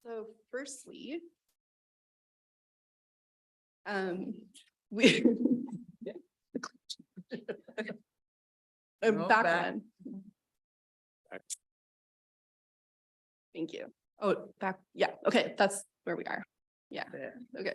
So firstly, we No, back back. one. Thank you. Oh, back. Yeah. Okay. That's where we are. Yeah. Okay.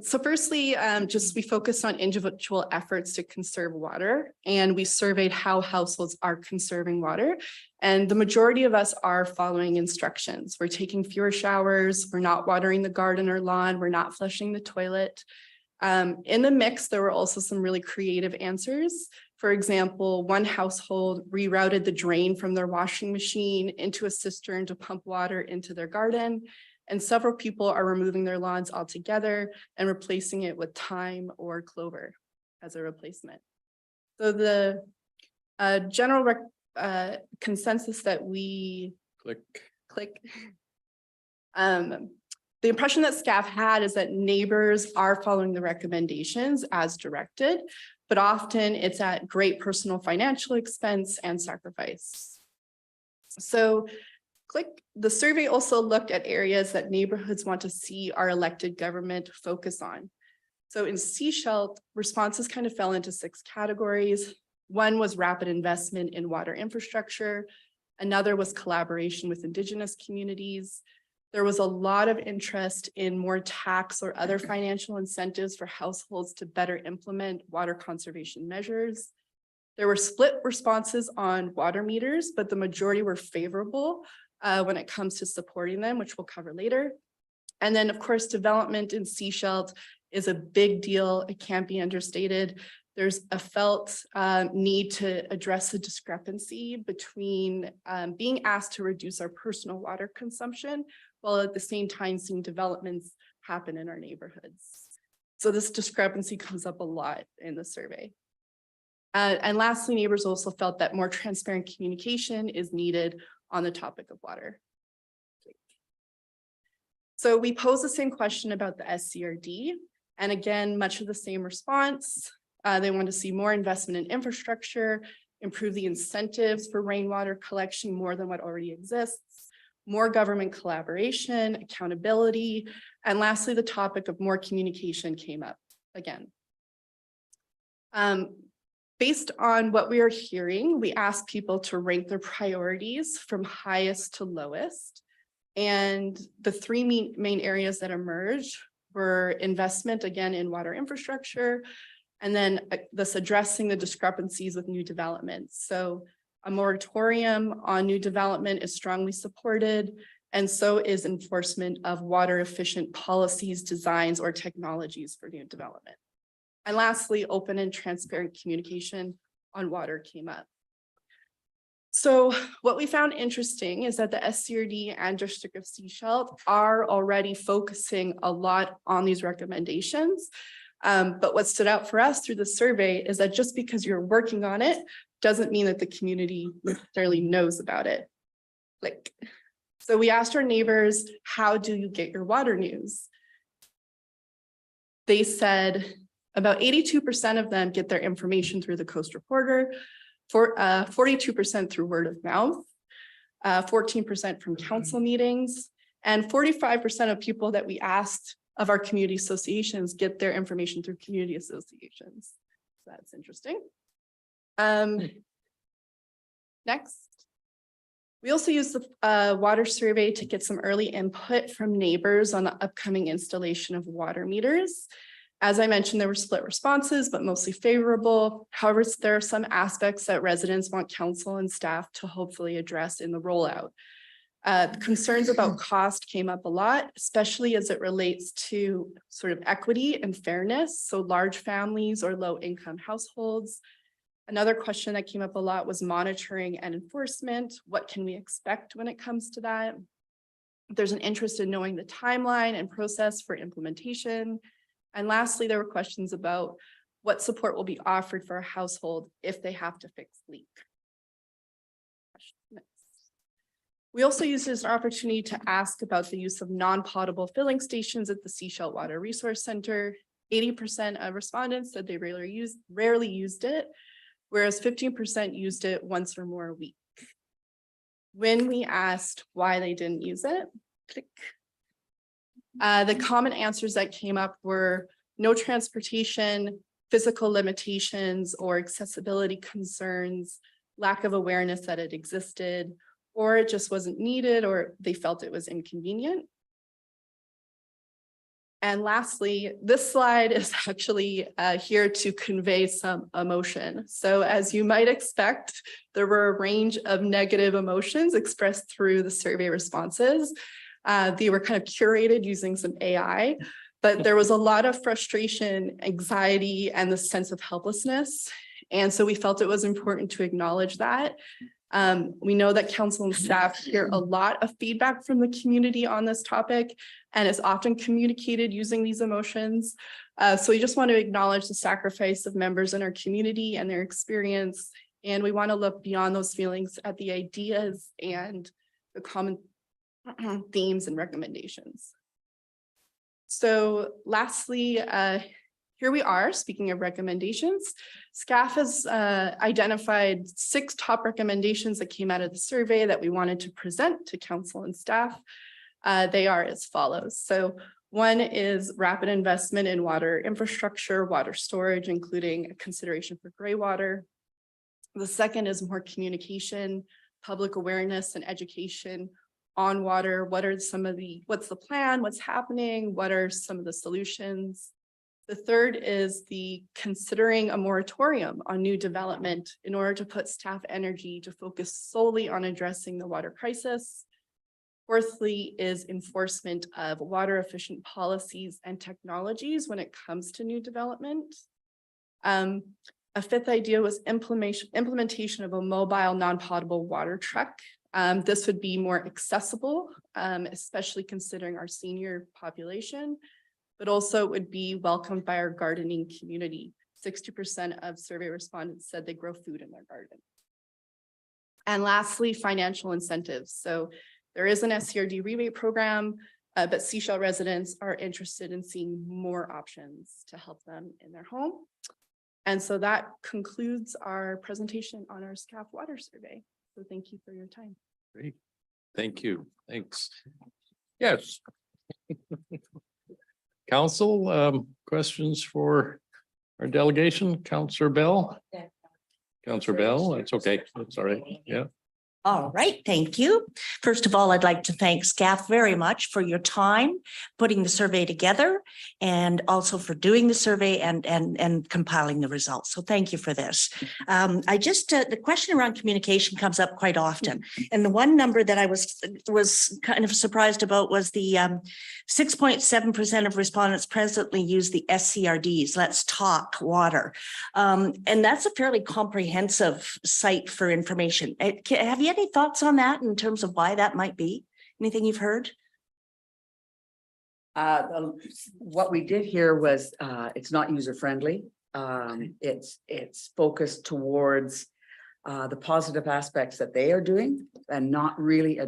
So firstly, just we focused on individual efforts to conserve water, and we surveyed how households are conserving water. And the majority of us are following instructions. We're taking fewer showers, we're not watering the garden or lawn, we're not flushing the toilet. In the mix, there were also some really creative answers. For example, one household rerouted the drain from their washing machine into a cistern to pump water into their garden. And several people are removing their lawns altogether and replacing it with thyme or clover as a replacement. So the general consensus that we click. The impression that staff had is that neighbors are following the recommendations as directed, but often it's at great personal financial expense and sacrifice. So the survey also looked at areas that neighborhoods want to see our elected government focus on. So in Sechelt, responses kind of fell into 6 categories. One was rapid investment in water infrastructure. Another was collaboration with Indigenous communities. There was a lot of interest in more tax or other financial incentives for households to better implement water conservation measures. There were split responses on water meters, but the majority were favorable when it comes to supporting them, which we'll cover later. And then, of course, development in Sechelt is a big deal. It can't be understated. There's a felt need to address the discrepancy between being asked to reduce our personal water consumption, while at the same time seeing developments happen in our neighborhoods. So this discrepancy comes up a lot in the survey. And lastly, neighbors also felt that more transparent communication is needed on the topic of water. So we posed the same question about the SCRD, and again, much of the same response. They want to see more investment in infrastructure, improve the incentives for rainwater collection more than what already exists, more government collaboration, accountability, and lastly, the topic of more communication came up again. Based on what we are hearing, we asked people to rank their priorities from highest to lowest. And the 3 main areas that emerged were investment, again, in water infrastructure, and then this addressing the discrepancies with new developments. So a moratorium on new development is strongly supported, and so is enforcement of water efficient policies, designs, or technologies for new development. And lastly, open and transparent communication on water came up. So what we found interesting is that the SCRD and District of Sechelt are already focusing a lot on these recommendations. But what stood out for us through the survey is that just because you're working on it doesn't mean that the community necessarily knows about it. So we asked our neighbors, how do you get your water news? They said about 82% of them get their information through the Coast Reporter, 42% through word of mouth, 14% from council meetings, and 45% of people that we asked of our community associations get their information through community associations. So that's interesting. Next. We also used the water survey to get some early input from neighbors on the upcoming installation of water meters. As I mentioned, there were split responses, but mostly favorable. However, there are some aspects that residents want council and staff to hopefully address in the rollout. Concerns about cost came up a lot, especially as it relates to sort of equity and fairness. So large families or low income households. Another question that came up a lot was monitoring and enforcement. What can we expect when it comes to that? There's an interest in knowing the timeline and process for implementation. And lastly, there were questions about what support will be offered for a household if they have to fix leak. We also used it as an opportunity to ask about the use of non-potable filling stations at the Sechelt Water Resource Center. 80% of respondents said they rarely used it, whereas 15% used it once or more a week. When we asked why they didn't use it, Click. The common answers that came up were no transportation, physical limitations or accessibility concerns, lack of awareness that it existed, or it just wasn't needed, or they felt it was inconvenient. And lastly, this slide is actually here to convey some emotion. So as you might expect, there were a range of negative emotions expressed through the survey responses. They were kind of curated using some AI, but there was a lot of frustration, anxiety, and the sense of helplessness. And so we felt it was important to acknowledge that. We know that council and staff hear a lot of feedback from the community on this topic, and it's often communicated using these emotions. So we just want to acknowledge the sacrifice of members in our community and their experience. And we want to look beyond those feelings at the ideas and the common themes and recommendations. So lastly, here we are, speaking of recommendations. SCAF has identified 6 top recommendations that came out of the survey that we wanted to present to council and staff. They are as follows. So one is rapid investment in water infrastructure, water storage, including a consideration for gray water. The second is more communication, public awareness and education on water. What's the plan? What's happening? What are some of the solutions? The third is the considering a moratorium on new development in order to put staff energy to focus solely on addressing the water crisis. Fourthly is enforcement of water efficient policies and technologies when it comes to new development. A fifth idea was implementation of a mobile non-potable water truck. This would be more accessible, especially considering our senior population, but also it would be welcomed by our gardening community. 60% of survey respondents said they grow food in their garden. And lastly, financial incentives. So there is an SCRD rebate program, but Sechelt residents are interested in seeing more options to help them in their home. And so that concludes our presentation on our SCAF water survey. So thank you for your time. Great. Thank you. Thanks. Yes. Council, questions for our delegation? Councillor Bell? Councillor Bell, that's okay. That's all right. Yeah. All right, thank you. First of all, I'd like to thank SCAF very much for your time putting the survey together and also for doing the survey and compiling the results. So thank you for this. The question around communication comes up quite often. And the one number that I was kind of surprised about was the 6.7% of respondents presently use the SCRDs, Let's Talk Water. And that's a fairly comprehensive site for information. Have you any thoughts on that in terms of why that might be? Anything you've heard? What we did here was it's not user friendly. It's focused towards the positive aspects that they are doing and not really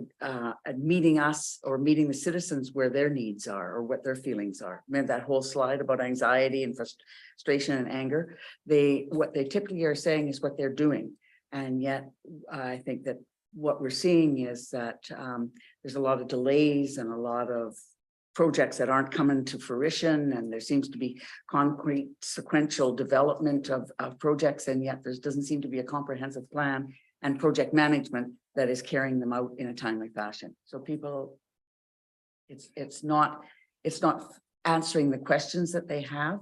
meeting us or meeting the citizens where their needs are or what their feelings are. Remember that whole slide about anxiety and frustration and anger? What they typically are saying is what they're doing. And yet I think that what we're seeing is that there's a lot of delays and a lot of projects that aren't coming to fruition, and there seems to be concrete sequential development of projects, and yet there doesn't seem to be a comprehensive plan and project management that is carrying them out in a timely fashion. So people, it's not answering the questions that they have.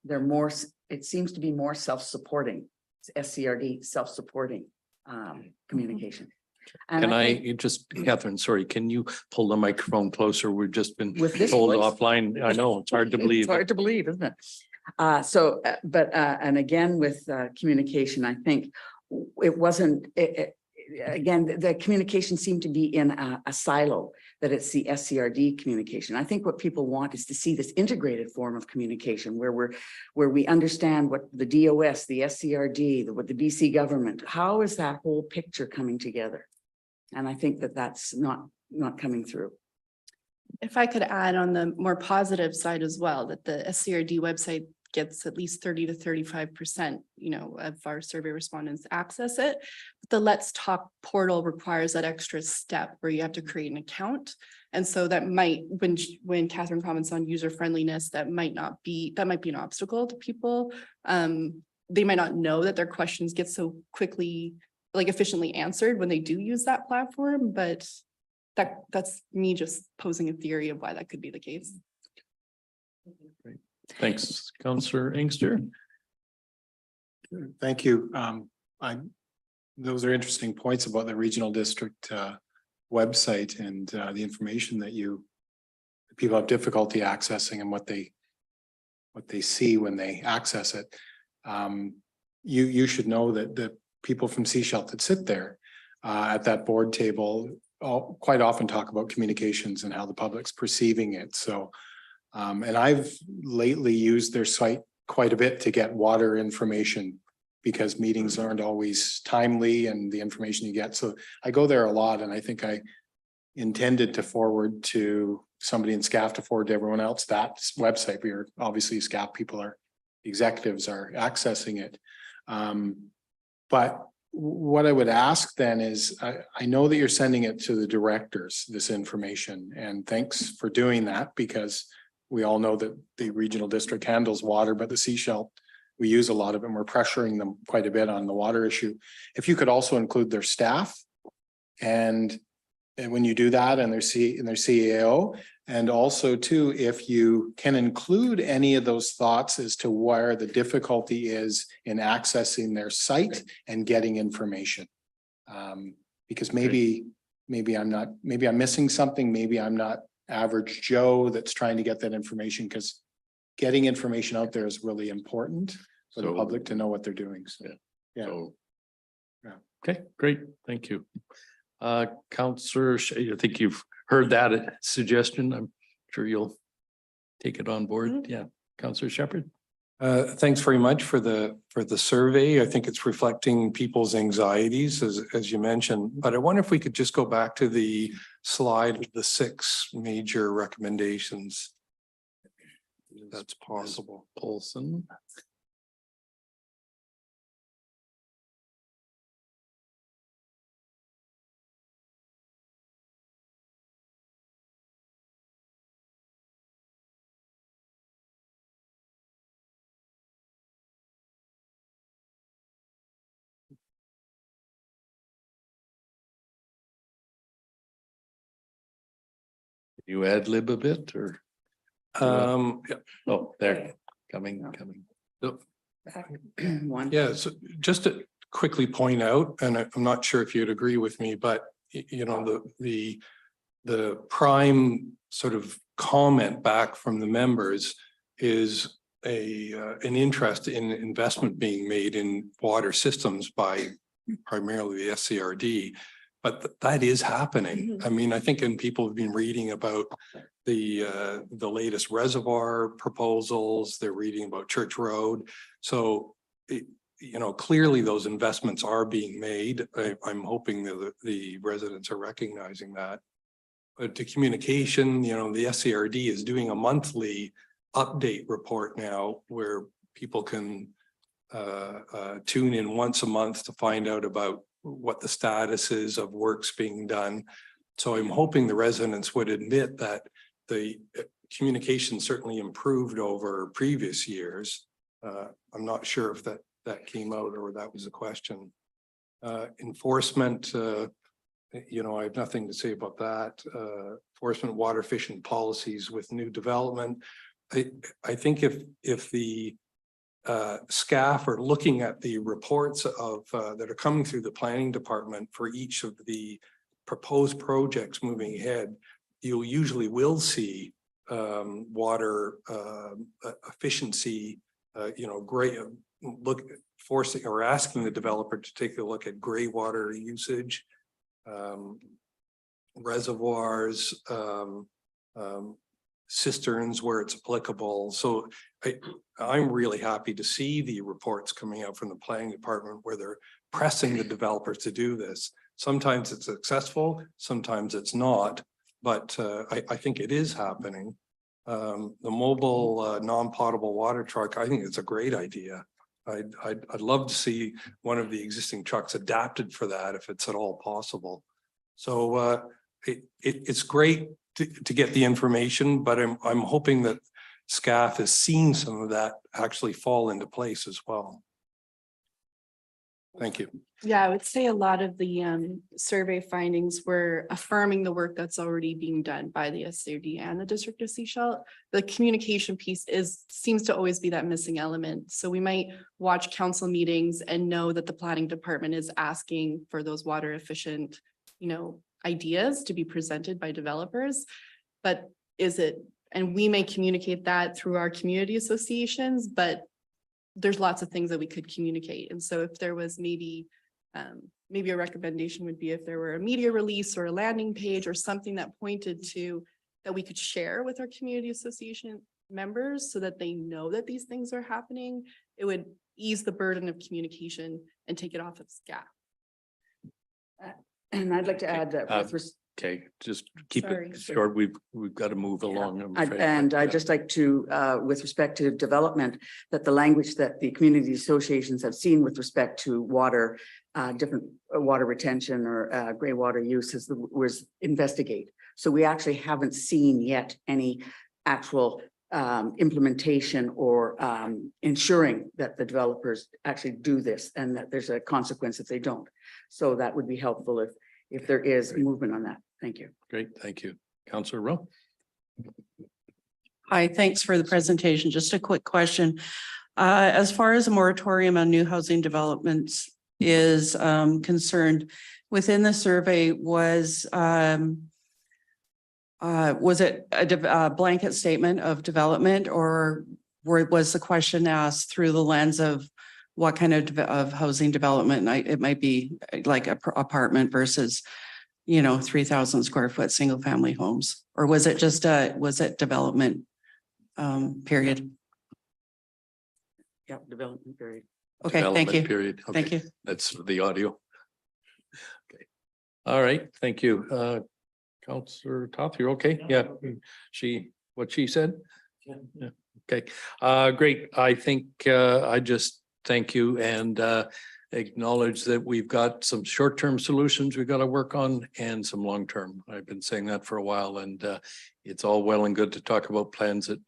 They're more, it seems to be more self-supporting. SCRD self-supporting communication. And Can I just, Catherine, sorry, can you pull the microphone closer? We've just been told offline. I know, it's hard to believe. It's hard to believe, isn't it? And again, with communication, I think it wasn't, again, the communication seemed to be in a silo, that it's the SCRD communication. I think what people want is to see this integrated form of communication where we understand what the DOS, the SCRD, what the BC government, how is that whole picture coming together? And I think that that's not coming through. If I could add on the more positive side as well, that the SCRD website gets at least 30 to 35%, of our survey respondents access it. But the Let's Talk portal requires that extra step where you have to create an account. And so that might, when Catherine comments on user friendliness, that might be an obstacle to people. They might not know that their questions get so quickly, like efficiently answered when they do use that platform, but that's me just posing a theory of why that could be the case. Thanks, Councillor Inkster. Thank you. Those are interesting points about the regional district website and the information that people have difficulty accessing and what they see when they access it. You should know that the people from Sea Shelf that sit there at that board table quite often talk about communications and how the public's perceiving it. So, and I've lately used their site quite a bit to get water information because meetings aren't always timely and the information you get. So I go there a lot, and I think I intended to forward to somebody in SCAF to forward to everyone else that website. We are obviously SCAF people, executives are accessing it. But what I would ask then is, I know that you're sending it to the directors, this information, and thanks for doing that, because we all know that the regional district handles water, but the Sea Shelf, we use a lot of it and we're pressuring them quite a bit on the water issue. If you could also include their staff and when you do that, and their CAO, and also too, if you can include any of those thoughts as to where the difficulty is in accessing their site and getting information. Because maybe I'm missing something. Maybe I'm not average Joe that's trying to get that information, because getting information out there is really important for the public to know what they're doing. So, yeah. Okay, great. Thank you. Councillor, I think you've heard that suggestion. I'm sure you'll take it on board. Yeah. Councillor Shepherd. Thanks very much for the survey. I think it's reflecting people's anxieties, as you mentioned, but I wonder if we could just go back to the slide of the 6 major recommendations. If that's possible. Olson. You ad lib a bit or? Yeah. Oh, there, coming. One. Yeah, so just to quickly point out, and I'm not sure if you'd agree with me, but the prime sort of comment back from the members is an interest in investment being made in water systems by primarily the SCRD. But that is happening. I mean, I think people have been reading about the latest reservoir proposals. They're reading about Church Road. So, clearly those investments are being made. I'm hoping that the residents are recognizing that. But to communication, the SCRD is doing a monthly update report now where people can tune in once a month to find out about what the status is of works being done. So I'm hoping the residents would admit that the communication certainly improved over previous years. I'm not sure if that came out or that was a question. Enforcement, I have nothing to say about that. Enforcement, water efficient policies with new development. I think if the SCAF are looking at the reports of that are coming through the planning department for each of the proposed projects moving ahead, you usually will see water efficiency, great forcing or asking the developer to take a look at gray water usage, reservoirs, cisterns where it's applicable. So I'm really happy to see the reports coming out from the planning department where they're pressing the developers to do this. Sometimes it's successful, sometimes it's not, but I think it is happening. The mobile non-potable water truck, I think it's a great idea. I'd love to see one of the existing trucks adapted for that if it's at all possible. So it's great to get the information, but I'm hoping that SCAF has seen some of that actually fall into place as well. Thank you. Yeah, I would say a lot of the survey findings were affirming the work that's already being done by the SCRD and the District of Sechelt. The communication piece seems to always be that missing element. So we might watch council meetings and know that the planning department is asking for those water efficient, ideas to be presented by developers. But and we may communicate that through our community associations, but there's lots of things that we could communicate. And so if there was maybe a recommendation would be if there were a media release or a landing page or something that pointed to that we could share with our community association members so that they know that these things are happening, it would ease the burden of communication and take it off of SCAF. And I'd like to add that Okay, just keep Sorry. it short. We've got to move along. I'm afraid. And I'd Yeah. just like to, with respect to development, that the language that the community associations have seen with respect to water, different water retention or gray water use was investigate. So we actually haven't seen yet any actual implementation or ensuring that the developers actually do this and that there's a consequence if they don't. So that would be helpful if there is movement on that. Thank you. Great, thank you. Councillor Rowe? Hi, thanks for the presentation. Just a quick question. As far as a moratorium on new housing developments is concerned, within the survey was it a blanket statement of development, or was the question asked through the lens of what kind of housing development? It might be like a apartment versus 3,000 square foot single family homes, or was it just development period? Yeah, development period. Okay, thank Development you. Period. Thank Okay, you. that's the audio. Okay. All right, thank you. Councillor Toth, you're okay? Yeah, what she said? Yeah, okay. Great. I think I just thank you and acknowledge that we've got some short-term solutions we've got to work on and some long-term. I've been saying that for a while, and it's all well and good to talk about plans that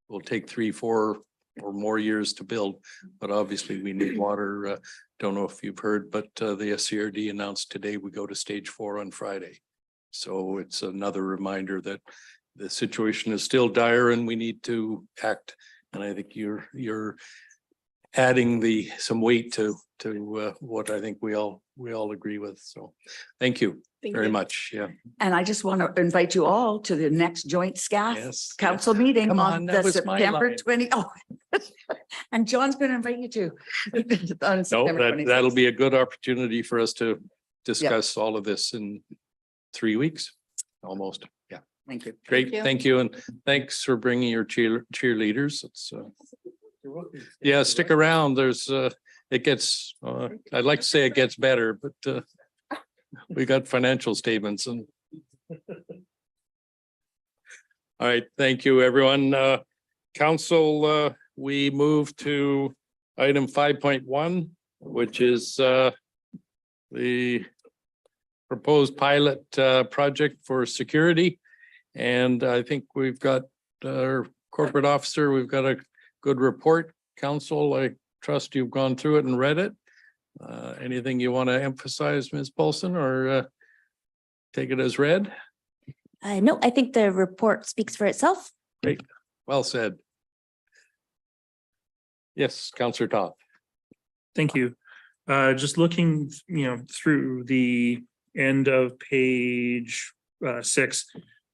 will take 3, 4 or more years to build, but obviously we need water. Don't know if you've heard, but the SCRD announced today we go to stage 4 on Friday. So it's another reminder that the situation is still dire and we need to act. And I think you're adding some weight to what I think we all agree with. So thank you Thank very you. much. Yeah. And I just want to invite you all to the next joint SCAF Yes. council meeting Come on, on that the was my September line. 20. Oh, and John's going to invite you too. On No, September 26th. that'll be a good opportunity for us to discuss all of this in 3 weeks, almost. Yeah. Thank you. Great. you. Thank you. And thanks for bringing your cheerleaders. It's yeah, stick around. It gets, I'd like to say it gets better, but we got financial statements and. All right, thank you, everyone. Council, we move to item 5.1, which is the proposed pilot project for security. And I think we've got our corporate officer, we've got a good report. Council, I trust you've gone through it and read it. Anything you want to emphasize, Ms. Paulson, or take it as read? No, I think the report speaks for itself. Great, well said. Yes, Councillor Toth. Thank you. Just looking, through the end of page 6,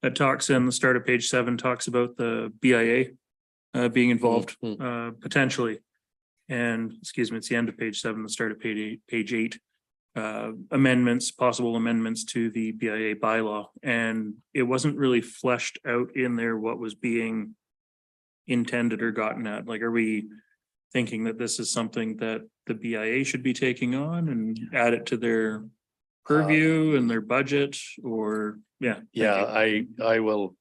that talks in the start of page 7, talks about the BIA being involved potentially. And excuse me, it's the end of page 7, the start of page 8. Possible amendments to the BIA bylaw. And it wasn't really fleshed out in there what was being intended or gotten at. Like, are we thinking that this is something that the BIA should be taking on and add it to their purview and their budget, or? Yeah. Yeah, I will,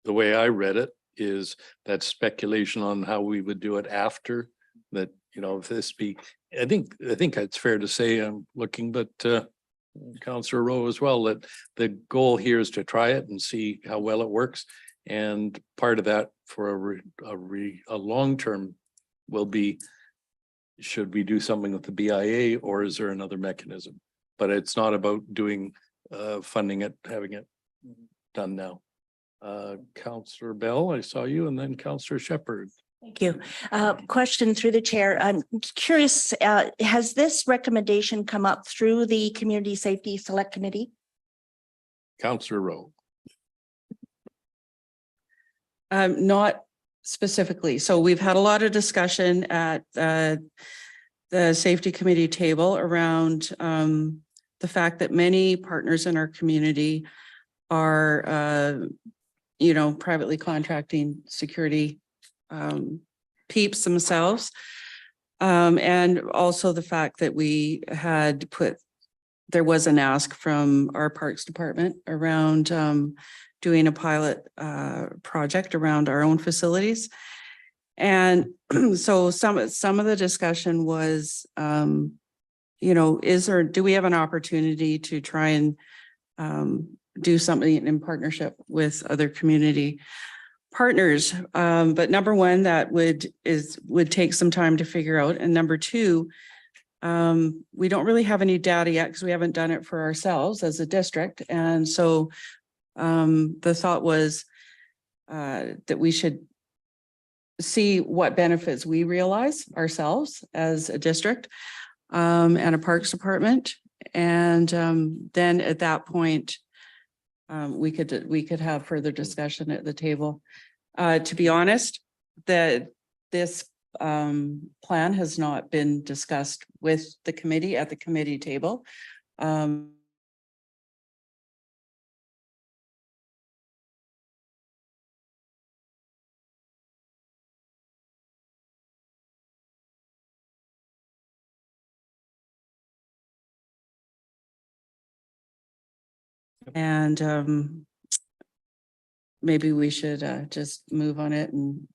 the way I read it is that speculation on how we would do it after that, you know, if this be, I think it's fair to say, I'm looking, but Councillor Rowe as well, that the goal here is to try it and see how well it works. And part of that for a long-term will be, should we do something with the BIA or is there another mechanism? But it's not about doing funding it, having it done now. Councillor Bell, I saw you, and then Councillor Shepherd. Thank you. Question through the chair. I'm curious, has this recommendation come up through the Community Safety Select Committee? Councillor Rowe. Not specifically. So we've had a lot of discussion at the safety committee table around the fact that many partners in our community are you know, privately contracting security peeps themselves. And also the fact that we had there was an ask from our Parks Department around doing a pilot project around our own facilities. And so some of the discussion was, you know, do we have an opportunity to try and do something in partnership with other community partners? But number one, that would take some time to figure out. And number two, we don't really have any data yet because we haven't done it for ourselves as a district. And so the thought was that we should see what benefits we realize ourselves as a district and a Parks Department. And then at that point, we could have further discussion at the table. To be honest, this plan has not been discussed with the committee at the committee table. And maybe we should just move on it and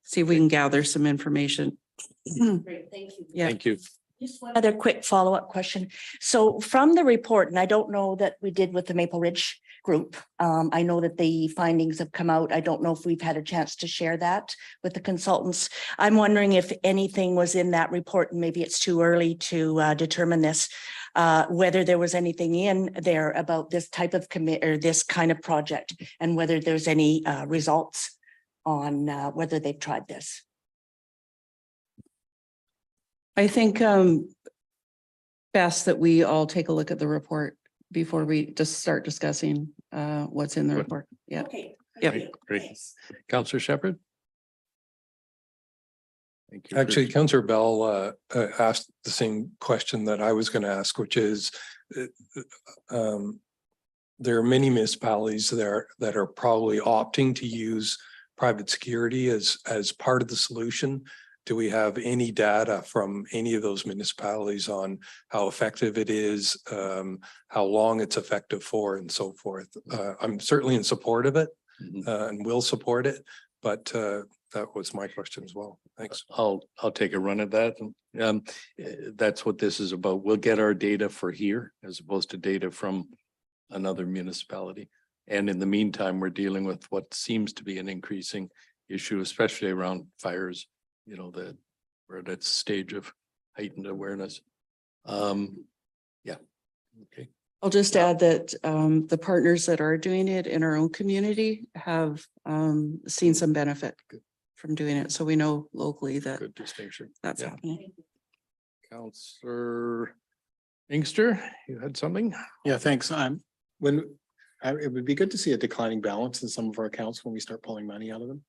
see if we can gather some information. Great, thank you. Yeah. Thank you. Just one other quick follow-up question. So from the report, and I don't know that we did with the Maple Ridge group, I know that the findings have come out. I don't know if we've had a chance to share that with the consultants. I'm wondering if anything was in that report, and maybe it's too early to determine this, whether there was anything in there about this type of commit or this kind of project, and whether there's any results on whether they've tried this. I think best that we all take a look at the report before we just start discussing what's in the Good. report. Yeah. Okay. Yep. Great. Councillor Shepherd. Thank you. Actually, Councillor Bell asked the same question that I was going to ask, which is there are many municipalities there that are probably opting to use private security as part of the solution. Do we have any data from any of those municipalities on how effective it is, how long it's effective for, and so forth? I'm certainly in support of it and will support it, but that was my question as well. Thanks. I'll take a run at that. That's what this is about. We'll get our data for here as opposed to data from another municipality. And in the meantime, we're dealing with what seems to be an increasing issue, especially around fires. You know, that we're at that stage of heightened awareness. Yeah. Okay. I'll just add that the partners that are doing it in our own community have seen some benefit from doing it. So we know locally that Good distinction. that's Yeah. happening. Councillor Inkster, you had something? Yeah, thanks. It would be good to see a declining balance in some of our accounts when we start pulling money out of them.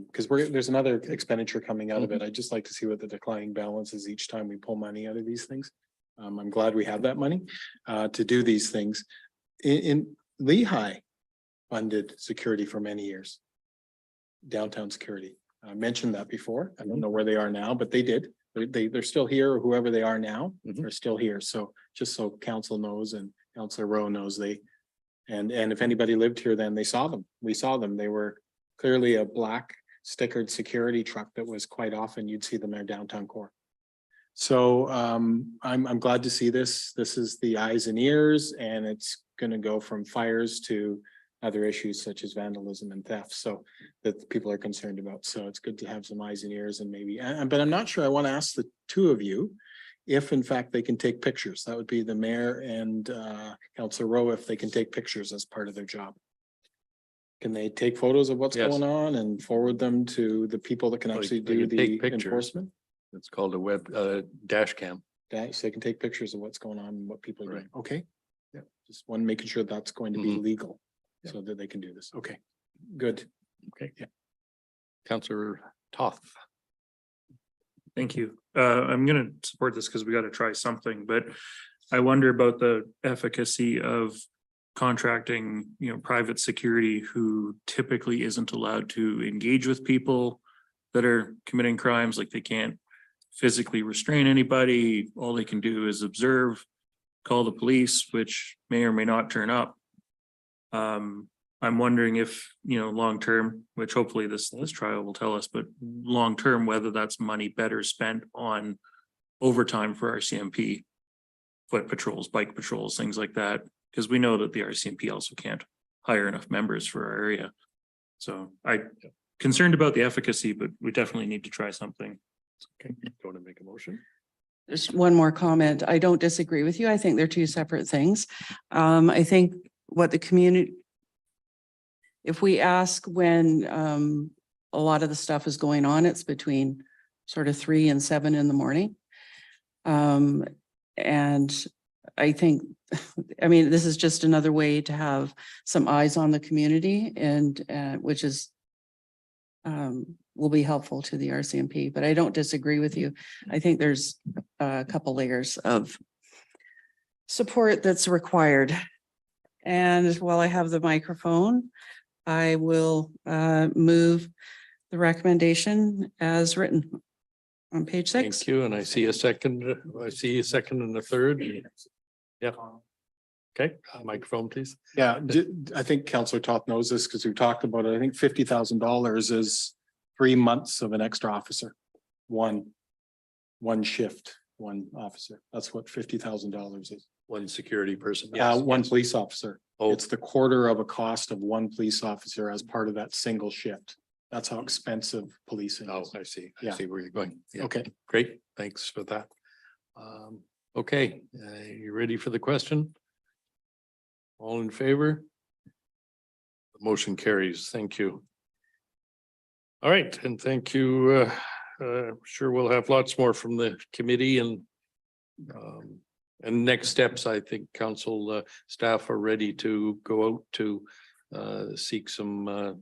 Because there's another expenditure coming out of it. I'd just like to see what the declining balance is each time we pull money out of these things. I'm glad we have that money to do these things. In Lehigh funded security for many years. Downtown security. I mentioned that before. I don't know where they are now, but they did. They're still here, or whoever they are now, they're still here. So just so council knows and Councillor Rowe knows, and if anybody lived here, then they saw them. We saw them. They were clearly a black stickered security truck that was quite often, you'd see them in downtown core. So I'm glad to see this. This is the eyes and ears, and it's gonna go from fires to other issues such as vandalism and theft, so that people are concerned about. So it's good to have some eyes and ears, and maybe, but I'm not sure. I want to ask the two of you if in fact they can take pictures. That would be the mayor and Councillor Rowe, if they can take pictures as part of their job. Can they take photos of what's Yes. going on and forward them to the people that can Well, actually they do can the take pictures. enforcement? It's called a web, dash cam. So they can take pictures of what's going on and what people are doing. Right. Okay. Yeah, just one, making sure that's going to be Mhm. legal Yeah. so that they can do this. Okay, good. Okay. Yeah. Councillor Toth. Thank you. I'm gonna support this because we gotta try something, but I wonder about the efficacy of contracting, private security who typically isn't allowed to engage with people that are committing crimes, like they can't physically restrain anybody. All they can do is observe, call the police, which may or may not turn up. I'm wondering if, long-term, which hopefully this trial will tell us, but long-term, whether that's money better spent on overtime for RCMP, foot patrols, bike patrols, things like that, because we know that the RCMP also can't hire enough members for our area. So I'm concerned about the efficacy, but we definitely need to try something. Okay, do you want to make a motion? Just one more comment. I don't disagree with you. I think they're two separate things. I think what the community, if we ask when a lot of the stuff is going on, it's between sort of 3 and 7 in the morning. And I think, this is just another way to have some eyes on the community, and which is will be helpful to the RCMP, but I don't disagree with you. I think there's a couple layers of support that's required. And while I have the microphone, I will move the recommendation as written on page 6. Thank you. And I see a second, and a third. Yeah. Okay, microphone, please. Yeah, I think Councillor Toth knows this because we've talked about it. I think $50,000 is 3 months of an extra officer. One shift, one officer. That's what $50,000 is. One security person. One police officer. Oh. It's the quarter of a cost of one police officer as part of that single shift. That's how expensive policing Oh, is. I see. I Yeah. see where you're going. Yeah, Okay, great. Thanks for that. Okay, you ready for the question? All in favor? The motion carries. Thank you. All right, and thank you. Sure, we'll have lots more from the committee and next steps. I think council staff are ready to go out to seek some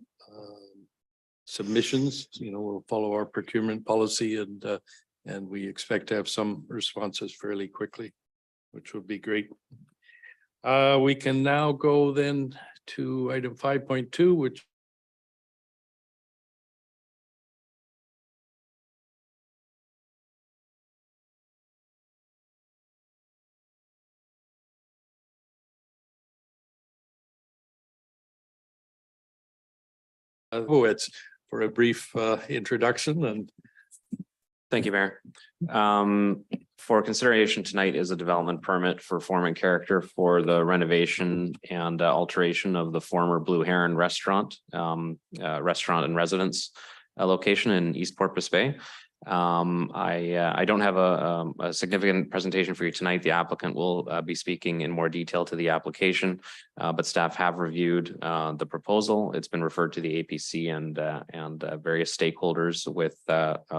submissions. We'll follow our procurement policy and we expect to have some responses fairly quickly, which would be great. We can now go then to item 5.2, which it's for a brief introduction and Thank you, Mayor. For consideration tonight is a development permit for form and character for the renovation and alteration of the former Blue Heron restaurant and residence location in East Porpoise Bay. I don't have a significant presentation for you tonight. The applicant will be speaking in more detail to the application, but staff have reviewed the proposal. It's been referred to the APC and various stakeholders with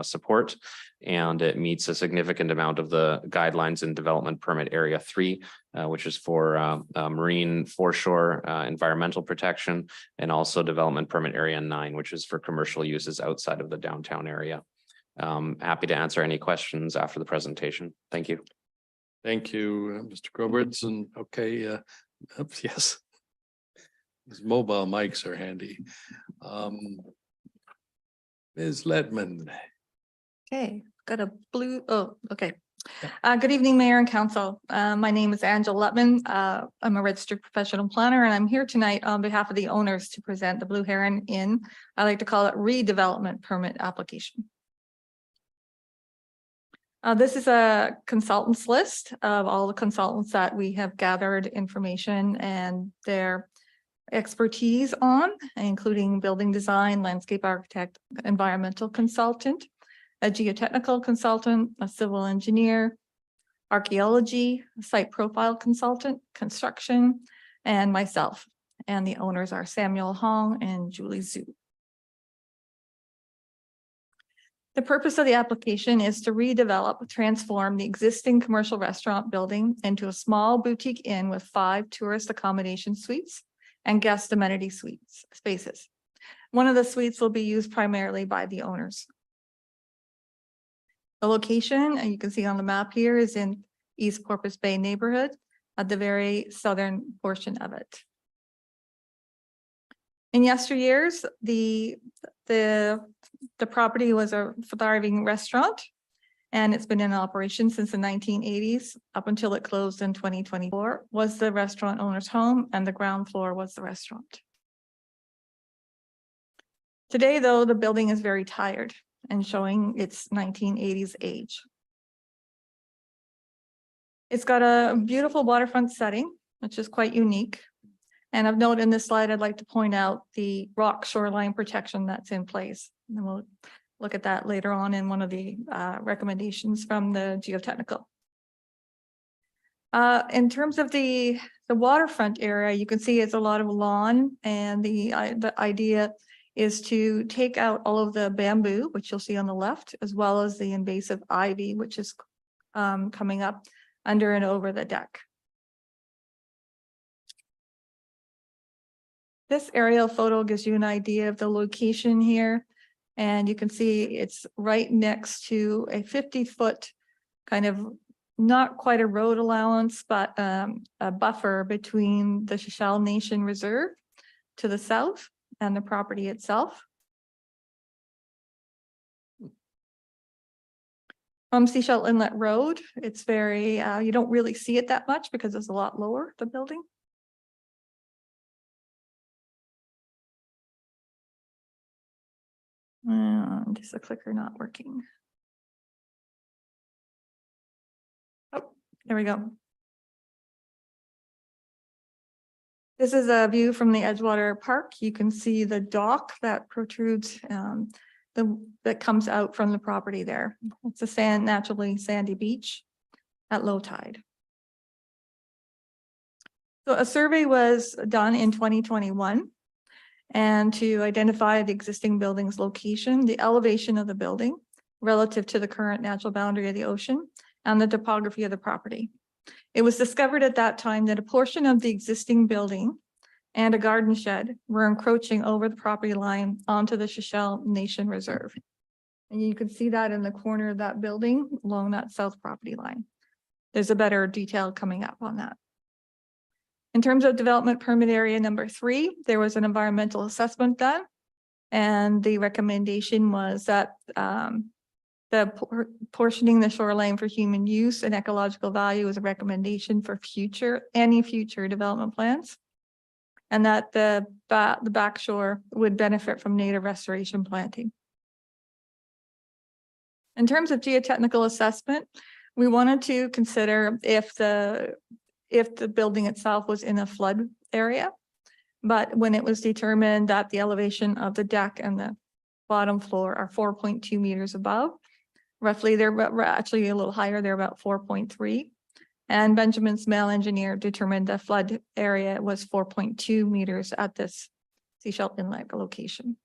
support, and it meets a significant amount of the guidelines in Development Permit Area 3, which is for marine foreshore environmental protection, and also Development Permit Area 9, which is for commercial uses outside of the downtown area. Happy to answer any questions after the presentation. Thank you. thank you, Mr. Roberts. And okay, yes. These mobile mics are handy. Ms. Ledman. Okay, got a blue, okay. Good evening, Mayor and Council. My name is Angela Lutman. I'm a registered professional planner, and I'm here tonight on behalf of the owners to present the Blue Heron Inn. I like to call it redevelopment permit application. This is a consultants list of all the consultants that we have gathered information and their expertise on, including building design, landscape architect, environmental consultant, a geotechnical consultant, a civil engineer, archaeology, site profile consultant, construction, and myself. And the owners are Samuel Hong and Julie Zhu. The purpose of the application is to redevelop, transform the existing commercial restaurant building into a small boutique inn with 5 tourist accommodation suites and guest amenity suites spaces. One of the suites will be used primarily by the owners. The location, and you can see on the map here, is in East Corpus Bay neighborhood at the very southern portion of it. In yesteryears, the property was a thriving restaurant, and it's been in operation since the 1980s up until it closed in 2024. Was the restaurant owner's home, and the ground floor was the restaurant. Today, though, the building is very tired and showing its 1980s age. It's got a beautiful waterfront setting, which is quite unique. And of note in this slide, I'd like to point out the rock shoreline protection that's in place. And we'll look at that later on in one of the recommendations from the geotechnical. In terms of the waterfront area, you can see it's a lot of lawn, and the idea is to take out all of the bamboo, which you'll see on the left, as well as the invasive ivy, which is coming up under and over the deck. This aerial photo gives you an idea of the location here. And you can see it's right next to a 50-foot kind of, not quite a road allowance, but a buffer between the Shishal Nation Reserve to the south and the property itself. From Seashell Inlet Road, it's very, you don't really see it that much because it's a lot lower, the building. Just the clicker not working. Oh, there we go. This is a view from the Edgewater Park. You can see the dock that protrudes, that comes out from the property there. It's a naturally sandy beach at low tide. So a survey was done in 2021. And to identify the existing building's location, the elevation of the building relative to the current natural boundary of the ocean, and the topography of the property. It was discovered at that time that a portion of the existing building and a garden shed were encroaching over the property line onto the Shishal Nation Reserve. And you can see that in the corner of that building along that south property line. There's a better detail coming up on that. In terms of development permit area number 3, there was an environmental assessment done. And the recommendation was that portioning the shoreline for human use and ecological value is a recommendation for any future development plans. And that the back shore would benefit from native restoration planting. In terms of geotechnical assessment, we wanted to consider if the building itself was in a flood area. But when it was determined that the elevation of the deck and the bottom floor are 4.2 meters above, roughly they're actually a little higher, they're about 4.3. And Benjamin Smale engineer determined the flood area was 4.2 meters at this Seashell Inlet location.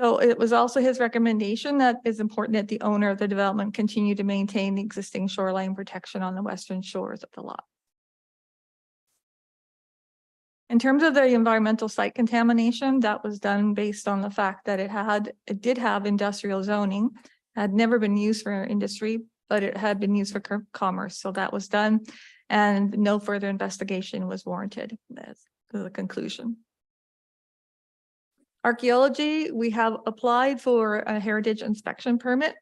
So it was also his recommendation that it's important that the owner of the development continue to maintain the existing shoreline protection on the western shores of the lot. In terms of the environmental site contamination, that was done based on the fact that it did have industrial zoning, had never been used for industry, but it had been used for commerce. So that was done, and no further investigation was warranted. That's the conclusion. Archaeology, we have applied for a heritage inspection permit,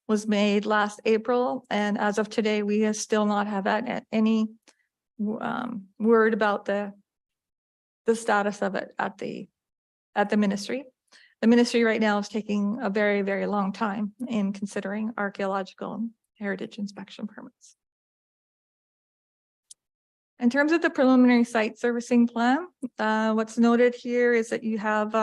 was made last April, and as of today, we have still not have had any word about the status of it at the ministry. The ministry right now is taking a very, very long time in considering archaeological and heritage inspection permits. In terms of the preliminary site servicing plan, what's noted here is that you have,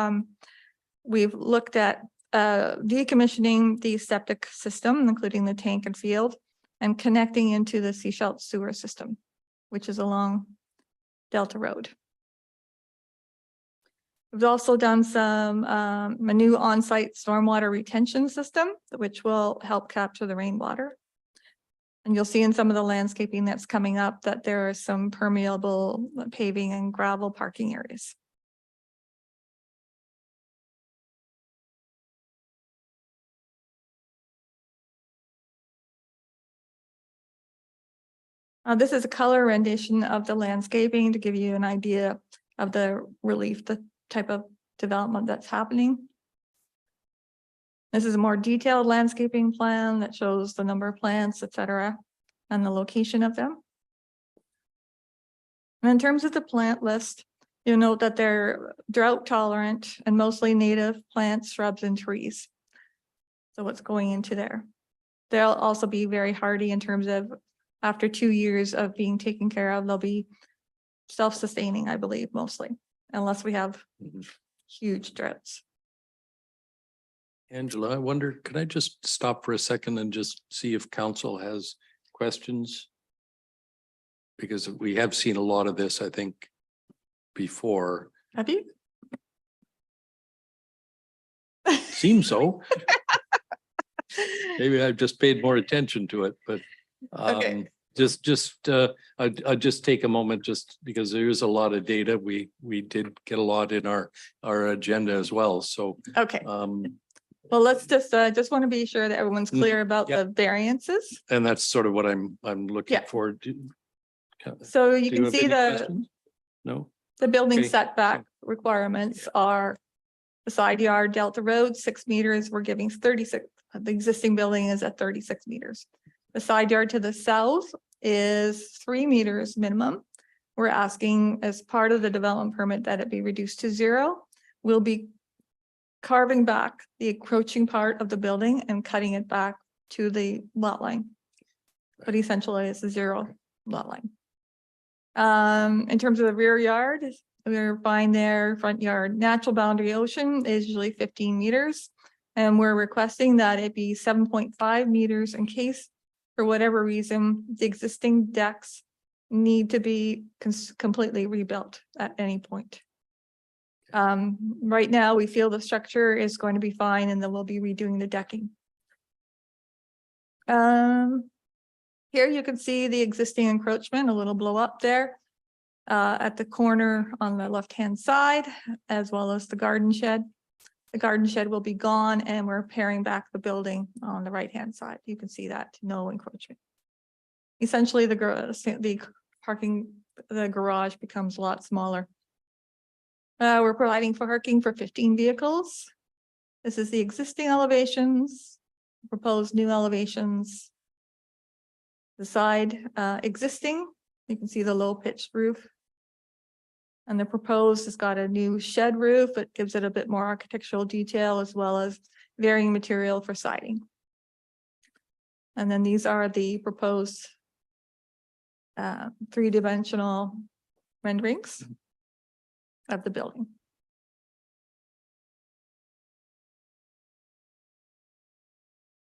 we've looked at decommissioning the septic system, including the tank and field, and connecting into the Seashell sewer system, which is along Delta Road. We've also done a new on-site stormwater retention system, which will help capture the rainwater. And you'll see in some of the landscaping that's coming up that there are some permeable paving and gravel parking areas. This is a color rendition of the landscaping to give you an idea of the relief, the type of development that's happening. This is a more detailed landscaping plan that shows the number of plants, et cetera, and the location of them. And in terms of the plant list, you'll note that they're drought tolerant and mostly native plants, shrubs, and trees. So what's going into there? They'll also be very hardy in terms of after 2 years of being taken care of, they'll be self-sustaining, I believe, mostly, unless we have huge droughts. Angela, I wonder, could I just stop for a second and just see if council has questions? Because we have seen a lot of this, I think, before. Have you? Seems so. Maybe I've just paid more attention to it, but Okay. I'll just take a moment just because there is a lot of data. We did get a lot in our agenda as well. So Okay, well, let's just want to be sure that everyone's clear about yeah. the variances. and that's sort of what I'm looking Yeah. for. So you Do can have see any the questions? No? building Okay. setback requirements are the side yard, Delta Road, 6 meters, we're giving 36, the existing building is at 36 meters. The side yard to the south is 3 meters minimum. We're asking as part of the development permit that it be reduced to 0. We'll be carving back the encroaching part of the building and cutting it back to the lot line. But essentially it's a 0 lot line. In terms of the rear yard, we're fine there, front yard, natural boundary ocean is usually 15 meters. And we're requesting that it be 7.5 meters in case, for whatever reason, the existing decks need to be completely rebuilt at any point. Right now, we feel the structure is going to be fine and then we'll be redoing the decking. Here you can see the existing encroachment, a little blow up there at the corner on the left-hand side, as well as the garden shed. The garden shed will be gone and we're paring back the building on the right-hand side. You can see that, no encroachment. Essentially, the garage becomes a lot smaller. We're providing for parking for 15 vehicles. This is the existing elevations, proposed new elevations. The side existing, you can see the low pitched roof. And the proposed has got a new shed roof. It gives it a bit more architectural detail as well as varying material for siding. And then these are the proposed 3-dimensional renderings of the building.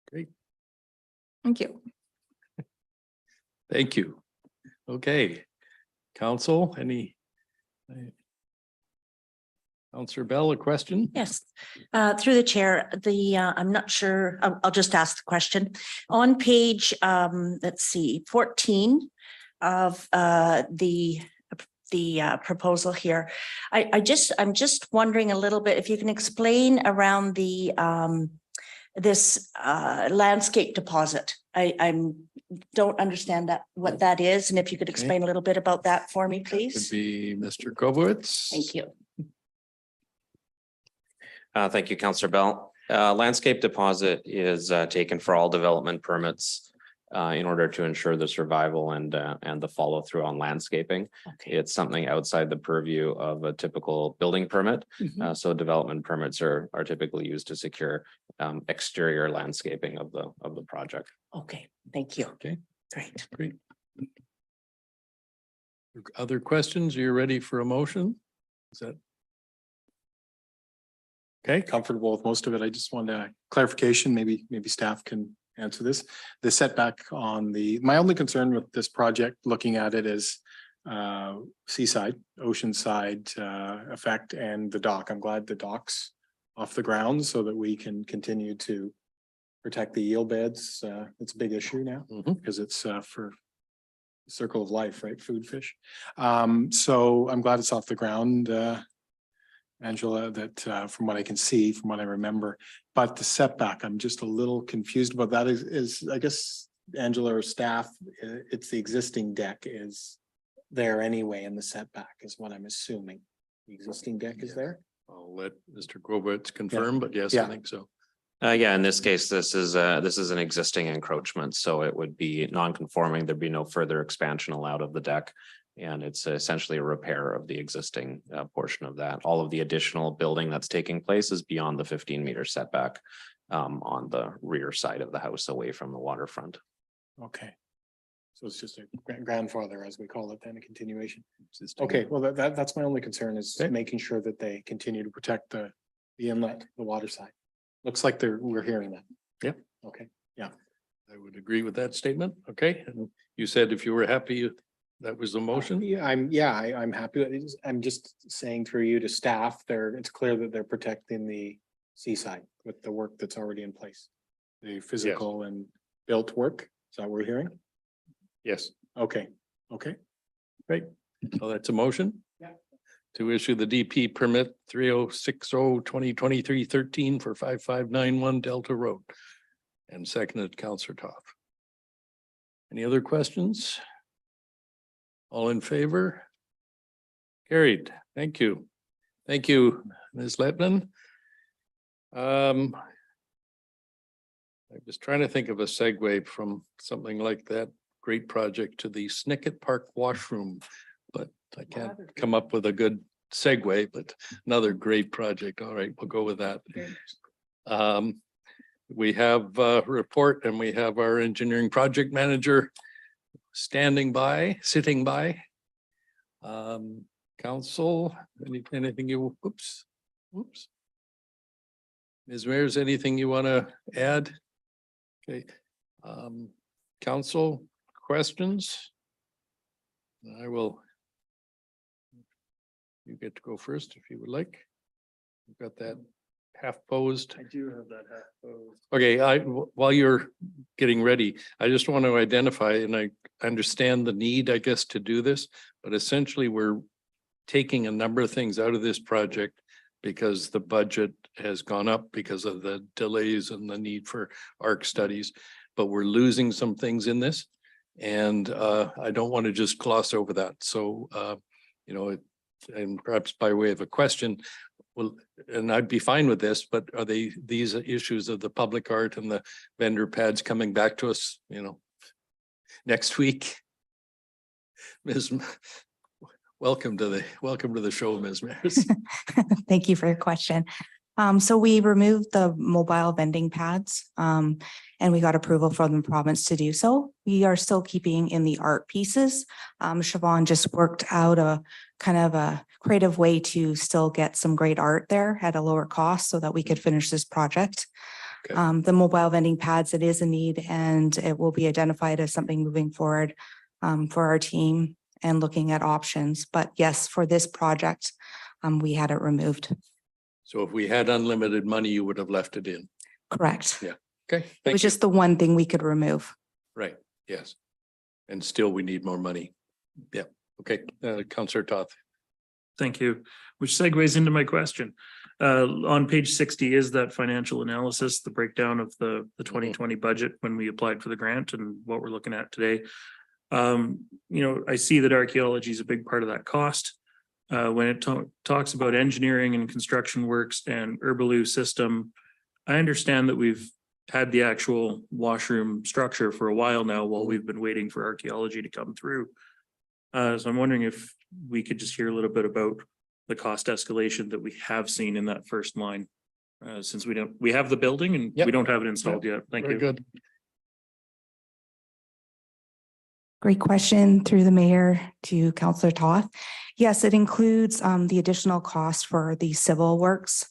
Great. Thank you. Thank you. Okay. Council, any? Councillor Bell, a question? Yes, through the chair, I'm not sure, I'll just ask the question. On page, let's see, 14 of the proposal here. I'm just wondering a little bit if you can explain around the this landscape deposit. I don't understand what that is, and if you could explain a little bit about that for me, Would please. be Mr. Kovowitz. Thank you. Thank you, Councillor Bell. Landscape deposit is taken for all development permits in order to ensure the survival and the follow through on landscaping. Okay. It's something outside the purview of a typical building permit. Mhm. So development permits are typically used to secure exterior landscaping of the project. Okay, thank you. Okay. Great. Great. Other questions? Are you ready for a motion? Is that? Okay, Comfortable with most of it. I just wanted a clarification. Maybe staff can answer this. The setback on my only concern with this project, looking at it is seaside, ocean side effect and the dock. I'm glad the dock's off the ground so that we can continue to protect the eel beds. It's a big issue now Mhm. because it's for the circle of life, right? Food, fish. So I'm glad it's off the ground. Angela, that from what I can see, from what I remember, but the setback, I'm just a little confused about that is I guess Angela or staff, it's the existing deck is there anyway in the setback is what I'm assuming. The existing deck is there? I'll let Mr. Grobowitz confirm, but yes, I Yeah. think so. Yeah, in this case, this is an existing encroachment, so it would be non-conforming. There'd be no further expansion allowed of the deck. And it's essentially a repair of the existing portion of that. All of the additional building that's taking place is beyond the 15-meter setback on the rear side of the house away from the waterfront. Okay. So it's just a grandfather, as we call it, then a continuation. Existing. Okay, well, that's my only concern is Okay. making sure that they continue to protect the inlet, the water side. Looks like we're hearing that. Yep. Okay. I would agree with that statement. Okay, and you said if you were happy, that was the motion? I'm happy. I'm just saying through you to staff there, it's clear that they're protecting the seaside with the work that's already in place. The physical and built work. Is that what we're hearing? Yes. Okay, Great. So that's a motion? Yeah. To issue the DP permit 3060-2023-13 for 5591 Delta Road. And seconded Counselor Toth. Any other questions? All in favor? Carried. Thank you. Thank you, Ms. Letman. I was trying to think of a segue from something like that great project to the Snicket Park washroom, but I can't come up with a good segue, but another great project. All right, we'll go with that. We have a report and we have our engineering project manager sitting by. Council, anything you, oops. Ms. Mears, anything you want to add? Okay, council questions? I will. You get to go first if you would like. You've got that half posed. I do have that half posed. Okay, while you're getting ready, I just want to identify, and I understand the need, I guess, to do this, but essentially we're taking a number of things out of this project because the budget has gone up because of the delays and the need for ARC studies, but we're losing some things in this. And I don't want to just gloss over that. So, and perhaps by way of a question, well, and I'd be fine with this, but are these issues of the public art and the vendor pads coming back to us, next week? Welcome to the show, Ms. Mears. Thank you for your question. So we removed the mobile vending pads, and we got approval from the province to do so. We are still keeping in the art pieces. Siobhan just worked out a kind of a creative way to still get some great art there at a lower cost so that we could finish this project. Okay. The mobile vending pads, it is a need and it will be identified as something moving forward for our team and looking at options. But yes, for this project, we had it removed. So if we had unlimited money, you would have left it in. Correct. Yeah. Okay. It Thank was you. just the one thing we could remove. Right, yes. And still we need more money. Yeah, okay, Councillor Toth. Thank you, which segues into my question. On page 60 is that financial analysis, the breakdown of the 2020 budget when we applied for the grant and what we're looking at today. I see that archaeology is a big part of that cost. When it talks about engineering and construction works and Herbaloo system, I understand that we've had the actual washroom structure for a while now while we've been waiting for archaeology to come through. So I'm wondering if we could just hear a little bit about the cost escalation that we have seen in that first line. Since we have the building and we Yep. don't have it installed yet. Thank Very you. good. Great question through the mayor to Councillor Toth. Yes, it includes the additional cost for the civil works.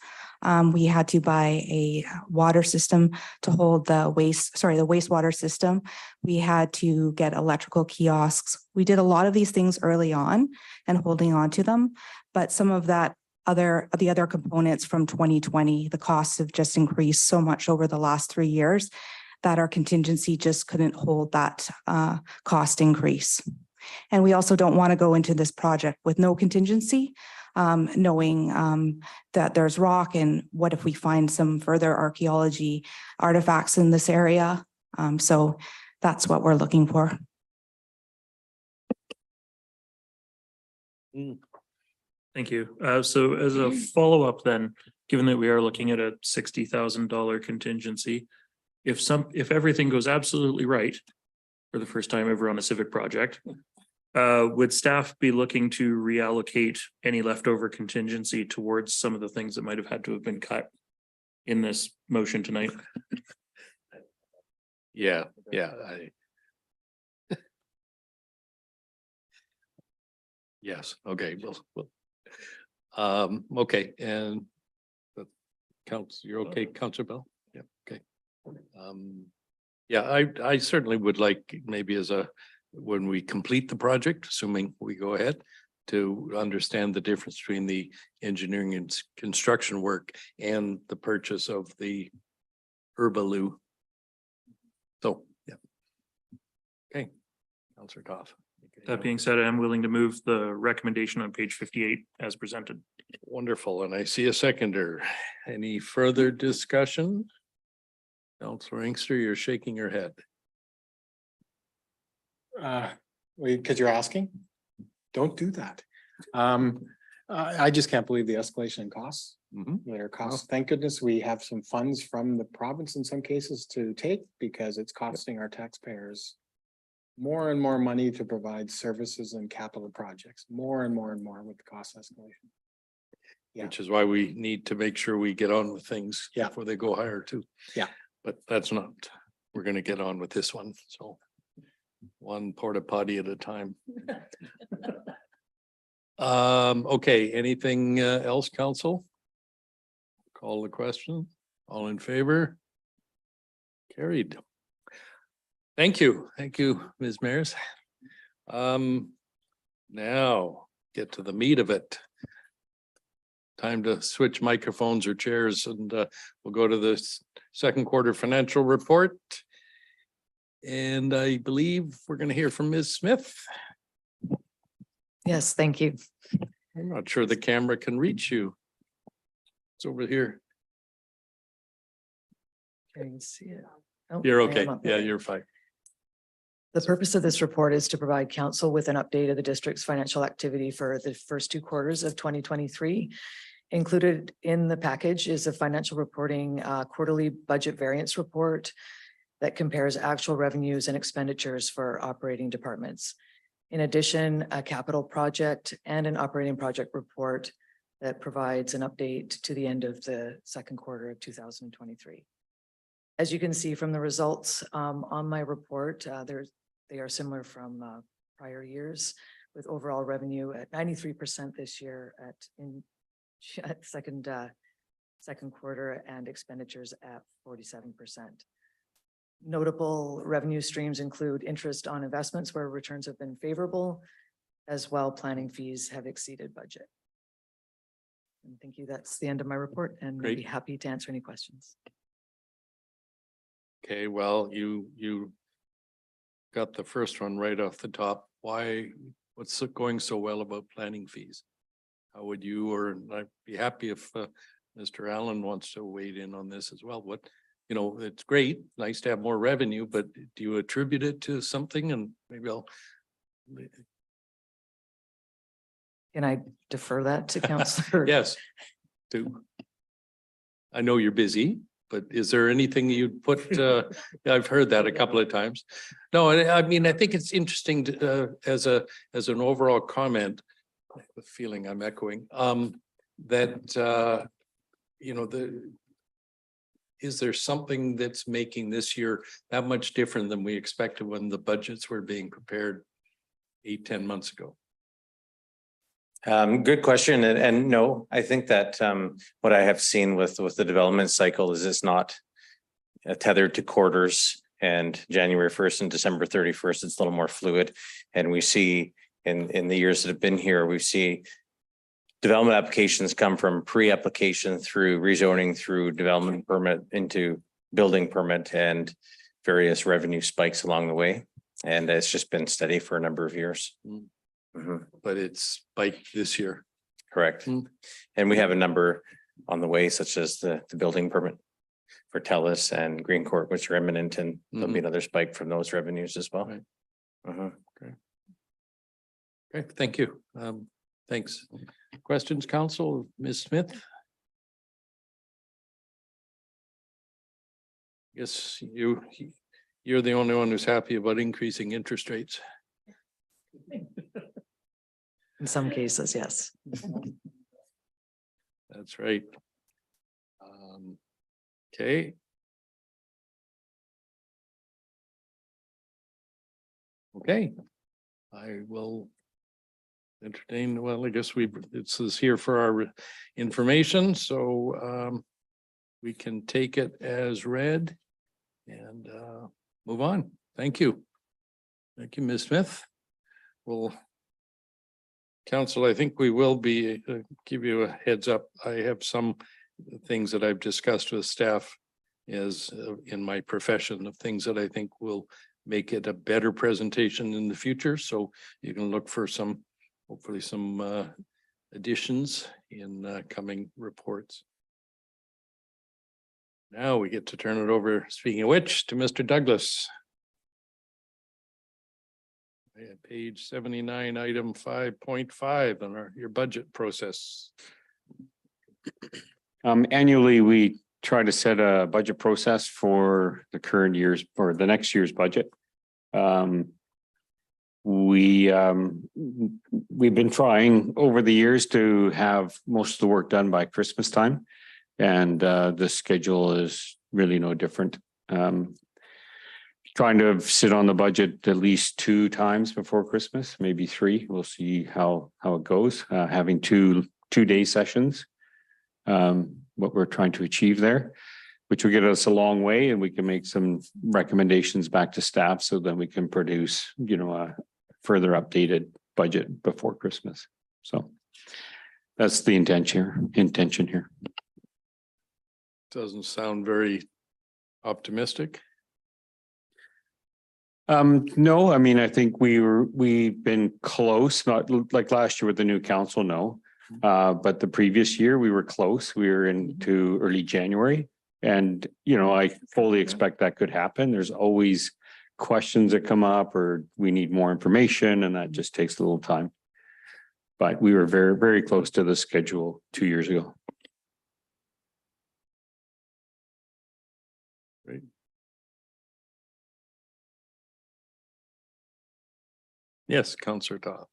We had to buy a water system to hold the wastewater system. We had to get electrical kiosks. We did a lot of these things early on and holding on to them. But some of the other components from 2020, the costs have just increased so much over the last 3 years that our contingency just couldn't hold that cost increase. And we also don't want to go into this project with no contingency, knowing that there's rock and what if we find some further archaeology artifacts in this area. So that's what we're looking for. Thank you. So as a follow-up then, given that we are looking at a $60,000 contingency, if everything goes absolutely right for the first time ever on a civic project, would staff be looking to reallocate any leftover contingency towards some of the things that might have had to have been cut in this motion tonight? Yeah. Yes, okay, okay, and you're okay, Councillor Bell? Yeah, okay. Yeah, I certainly would like maybe when we complete the project, assuming we go ahead, to understand the difference between the engineering and construction work and the purchase of the Herbaloo. So, yeah. Okay, Councillor Goff. That being said, I'm willing to move the recommendation on page 58 as presented. Wonderful, and I see a seconder. Any further discussion? Councillor Inkster, you're shaking your head. Because you're asking, don't do that. I just can't believe the escalation in costs. Their costs, thank goodness we have some funds from the province in some cases to take, because it's costing our taxpayers more and more money to provide services and capital projects, more and more with the cost escalation. Yeah. Which is why we need to make sure we get on with things before they go higher too. Yeah. But that's not, we're gonna get on with this one, so one porta potty at a time. Okay, anything else, council? Call the question. All in favor? Carried. Thank you, Ms. Maris. Now get to the meat of it. Time to switch microphones or chairs, and we'll go to the second quarter financial report. And I believe we're going to hear from Ms. Smith. Yes, thank you. I'm not sure the camera can reach you. It's over here. Can you see it? Oh, You're I okay. am up Yeah, there. you're fine. The purpose of this report is to provide council with an update of the district's financial activity for the first 2 quarters of 2023. Included in the package is a financial reporting quarterly budget variance report that compares actual revenues and expenditures for operating departments. In addition, a capital project and an operating project report that provides an update to the end of the second quarter of 2023. As you can see from the results on my report, they are similar from prior years, with overall revenue at 93% this year at second quarter, and expenditures at 47%. Notable revenue streams include interest on investments where returns have been favorable, as well planning fees have exceeded budget. And thank you. That's the end of my report, and I'd be happy to answer any questions. Okay, well, you got the first one right off the top. What's going so well about planning fees? How would you, or I'd be happy if Mr. Allen wants to weigh in on this as well. It's great, nice to have more revenue, but do you attribute it to something? And maybe I'll. Can I defer that to Councillor? Yes. I know you're busy. but is there anything you'd put, I've heard that a couple of times. No, I mean, I think it's interesting to, as an overall comment, the feeling I'm echoing, that, you know, is there something that's making this year that much different than we expected when the budgets were being prepared 8-10 months ago? Good question. And no, I think that what I have seen with the development cycle is it's not tethered to quarters, and January 1st and December 31st, it's a little more fluid. And we see in the years that have been here, we see development applications come from pre-application through rezoning, through development permit into building permit, and various revenue spikes along the way. And it's just been steady for a number of years. But it's spiked this year. Correct. And we have a number on the way, such as the building permit for Telus and Green Court, which are imminent, and there'll be another spike from those revenues as well. Right. Okay, thank you. Thanks. Questions, council, Ms. Smith? Yes, you're the only one who's happy about increasing interest rates. In some cases, yes. That's right. Okay. Okay, I will entertain, well, I guess this is here for our information, so we can take it as read and move on. Thank you. Thank you, Ms. Smith. Well, council, I think we will be, give you a heads up. I have some things that I've discussed with staff as in my profession of things that I think will make it a better presentation in the future. So you can look for some, hopefully some additions in coming reports. Now we get to turn it over, speaking of which, to Mr. Douglas. Page 79, item 5.5 on your budget process. Annually, we try to set a budget process for the current year's or the next year's budget. We've been trying over the years to have most of the work done by Christmas time, and the schedule is really no different. Trying to sit on the budget at least 2 times before Christmas, maybe 3. We'll see how it goes. Having two day sessions, what we're trying to achieve there, which will get us a long way, and we can make some recommendations back to staff so that we can produce, a further updated budget before Christmas. So that's the intention here. Doesn't sound very optimistic. No, I mean, I think we've been close, not like last year with the new council, no. But the previous year we were close. We were into early January, and I fully expect that could happen. There's always questions that come up, or we need more information, and that just takes a little time. But we were very, very close to the schedule 2 years ago. Great. Yes, Councillor Todd.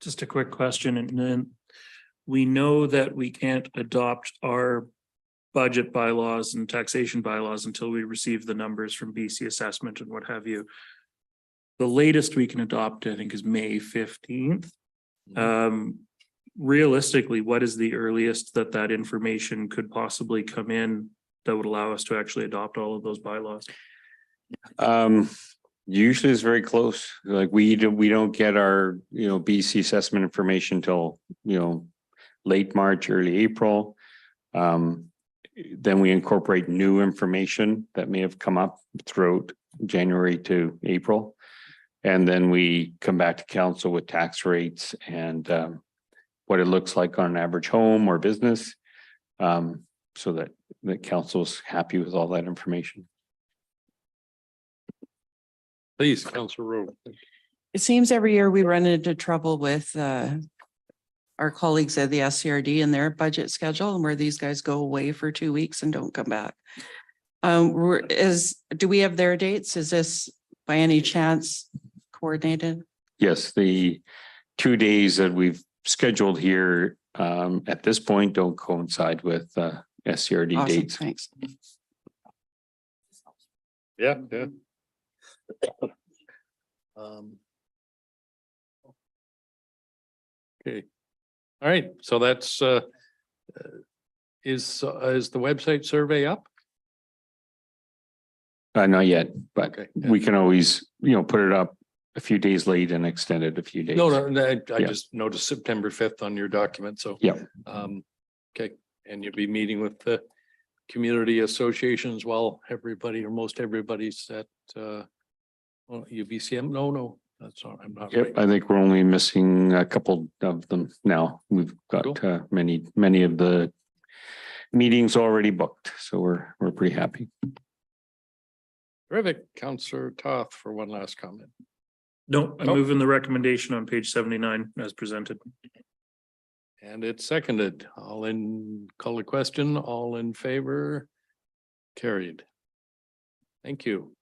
Just a quick question, and then we know that we can't adopt our budget bylaws and taxation bylaws until we receive the numbers from BC Assessment and what have you. The latest we can adopt, I think, is May 15th. Realistically, what is the earliest that information could possibly come in that would allow us to actually adopt all of those bylaws? Usually it's very close. Like we don't get our, BC assessment information till, late March, early April. Then we incorporate new information that may have come up throughout January to April. And then we come back to council with tax rates and what it looks like on an average home or business. So that the council's happy with all that information. Please, Councillor Rowe. It seems every year we run into trouble with our our colleagues at the SCRD and their budget schedule and where these guys go away for 2 weeks and don't come back. Do we have their dates? Is this by any chance coordinated? Yes, the 2 days that we've scheduled here at this point don't coincide with SCRD Awesome, dates. thanks. Yeah, yeah. Okay. All right, so that's is the website survey up? Not yet, but Okay, yeah. we can always, put it up a few days late and extend it a few days. No, I Yeah. just noticed September 5th on your document, so. Yeah. Okay, and you'll be meeting with the community associations while everybody or most everybody's at UBCM? No, that's not, I'm not. Yep, right. I think we're only missing a couple of them now. We've got Cool. many of the meetings already booked, so we're pretty happy. Terrific. Counselor Toth for one last comment. No, I'm Nope. moving the recommendation on page 79 as presented. And it's seconded. Call a question, all in favor? Carried. Thank you.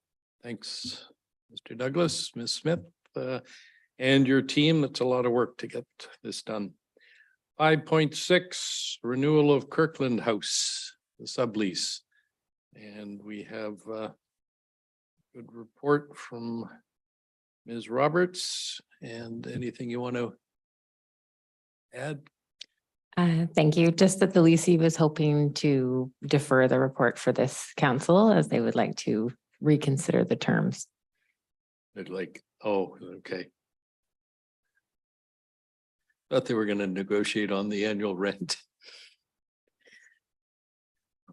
Thanks, Mr. Douglas, Ms. Smith, and your team. That's a lot of work to get this done. 5.6, renewal of Kirkland House, the sublease. And we have a good report from Ms. Roberts. And anything you want to add? Thank you. Just that the leasee was hoping to defer the report for this council as they would like to reconsider the terms. They'd like, oh, okay. Thought they were gonna negotiate on the annual rent.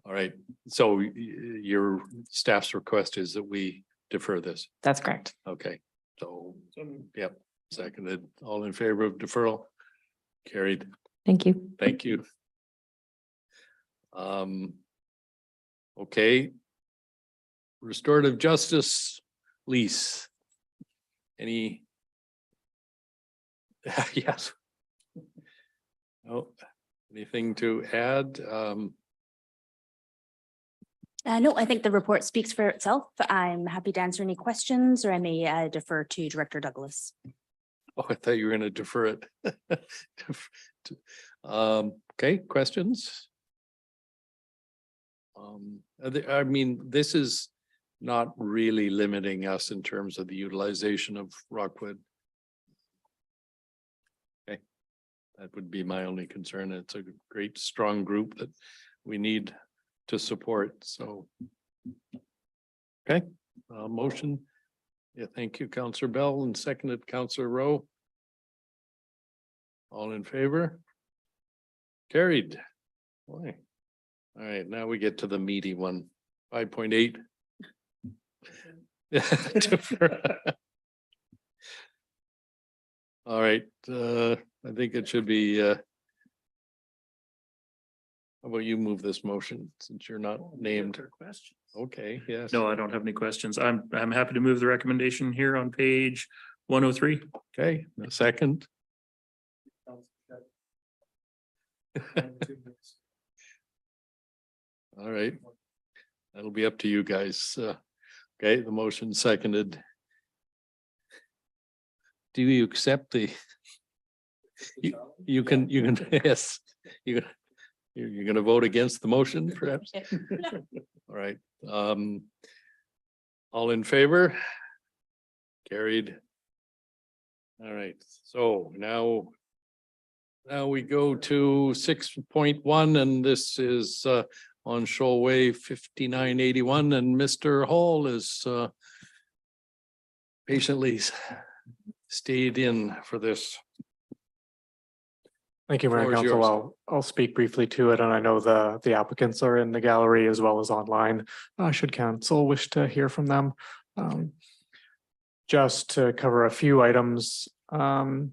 All right, so your staff's request is that we defer this. That's correct. Okay, so, yep, seconded. All in favor of deferral? Carried. Thank you. Thank you. Okay. Restorative justice lease. Any? Yes. No, anything to add? No, I think the report speaks for itself. I'm happy to answer any questions, or I may defer to Director Douglas. Oh, I thought you were gonna defer it. Okay, questions? I mean, this is not really limiting us in terms of the utilization of Rockwood. Okay, that would be my only concern. It's a great, strong group that we need to support, so. Okay, motion. Yeah, thank you, Counselor Bell, and seconded Counselor Rowe. All in favor? Carried. Boy. All right, now we get to the meaty one. 5.8. All right, I think it should be how about you move this motion since you're not named? Okay, yes. No, I don't have any questions. I'm happy to move the recommendation here on page 103. Okay, a second. All right. That'll be up to you guys. Okay, the motion seconded. Do you accept the? You can, yes, you're gonna vote against the motion perhaps? All right, all in favor? Carried. All right, so now we go to 6.1, and this is on Shoal Way 5981, and Mr. Hall is patiently stayed in for this. Thank you, Mayor Floor and is Council. I'll speak briefly to it, and I know the applicants are in the gallery as well as online. Should council wish to hear from them. Just to cover a few items, I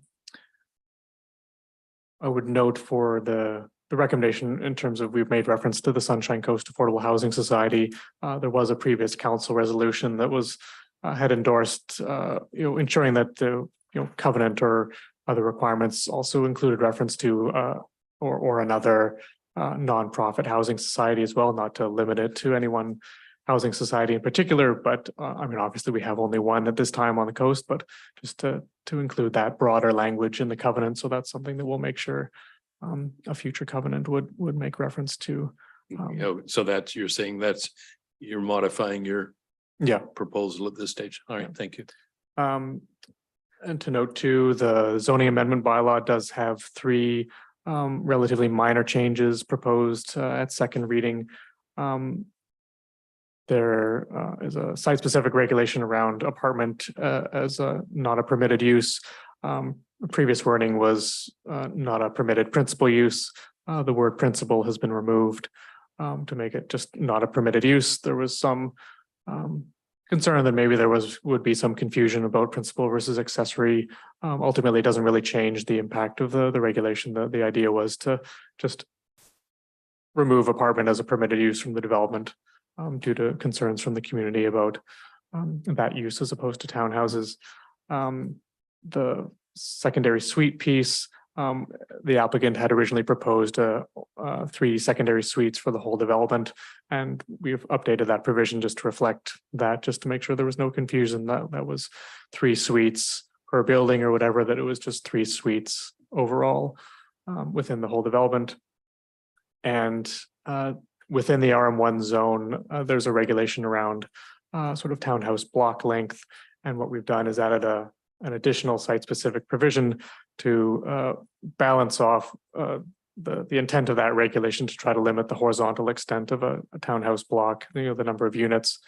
would note for the recommendation in terms of we've made reference to the Sunshine Coast Affordable Housing Society. There was a previous council resolution that was had endorsed, ensuring that the covenant or other requirements also included reference to or another nonprofit housing society as well, not to limit it to any one housing society in particular, but I mean, obviously we have only one at this time on the coast, but just to include that broader language in the covenant. So that's something that we'll make sure a future covenant would make reference to. So that's, you're saying you're modifying your Yeah. proposal at this stage. All right, thank you. And to note too, the zoning amendment bylaw does have three relatively minor changes proposed at second reading. There is a site-specific regulation around apartment as not a permitted use. Previous wording was not a permitted principal use. The word principal has been removed to make it just not a permitted use. There was some concern that maybe there would be some confusion about principal versus accessory. Ultimately, it doesn't really change the impact of the regulation. The idea was to just remove apartment as a permitted use from the development due to concerns from the community about that use as opposed to townhouses. The secondary suite piece, the applicant had originally proposed 3 secondary suites for the whole development, and we've updated that provision just to reflect that, just to make sure there was no confusion that was 3 suites per building or whatever, that it was just 3 suites overall within the whole development. And within the RM1 zone, there's a regulation around sort of townhouse block length, and what we've done is added an additional site-specific provision to balance off the intent of that regulation to try to limit the horizontal extent of a townhouse block, the number of units,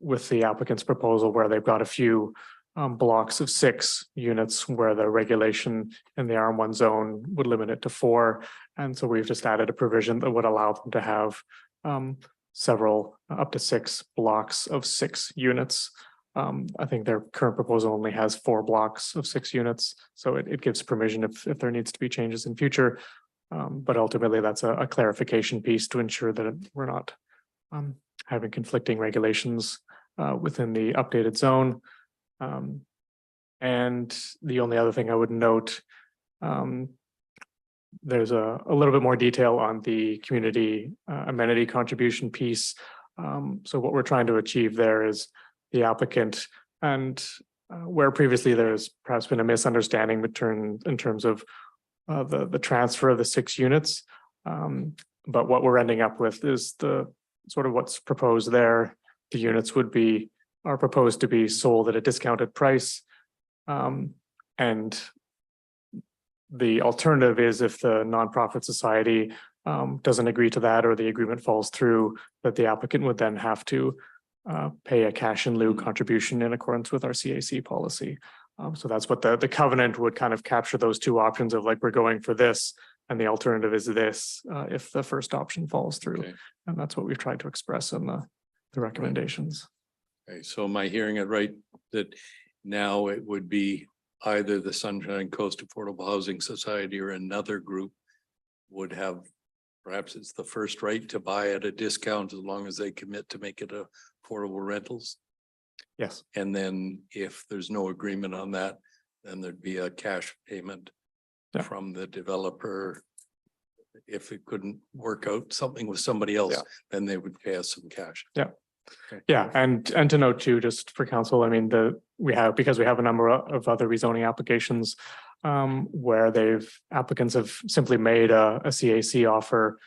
with the applicant's proposal where they've got a few blocks of 6 units where the regulation in the RM1 zone would limit it to 4. And so we've just added a provision that would allow them to have several up to 6 blocks of 6 units. I think their current proposal only has 4 blocks of 6 units, so it gives permission if there needs to be changes in future. But ultimately, that's a clarification piece to ensure that we're not having conflicting regulations within the updated zone. And the only other thing I would note, there's a little bit more detail on the community amenity contribution piece. So what we're trying to achieve there is the applicant, and where previously there's perhaps been a misunderstanding in terms of the transfer of the 6 units. But what we're ending up with is the sort of what's proposed there. The units are proposed to be sold at a discounted price. And the alternative is if the nonprofit society doesn't agree to that, or the agreement falls through, that the applicant would then have to pay a cash in lieu contribution in accordance with our CAC policy. So that's what the covenant would kind of capture, those 2 options of like, we're going for this, and the alternative is this, if the first option falls through. Okay. And that's what we've tried to express in the recommendations. Okay, so am I hearing it right, that now it would be either the Sunshine Coast Affordable Housing Society or another group would have, perhaps it's the first right to buy at a discount as long as they commit to make it affordable rentals? Yes. And then if there's no agreement on that, then there'd be a cash payment from the developer. If it couldn't work out something with somebody else, then they would pay us some cash. Yeah. Yeah, and to note too, just for council, I mean, because we have a number of other rezoning applications where applicants have simply made a CAC offer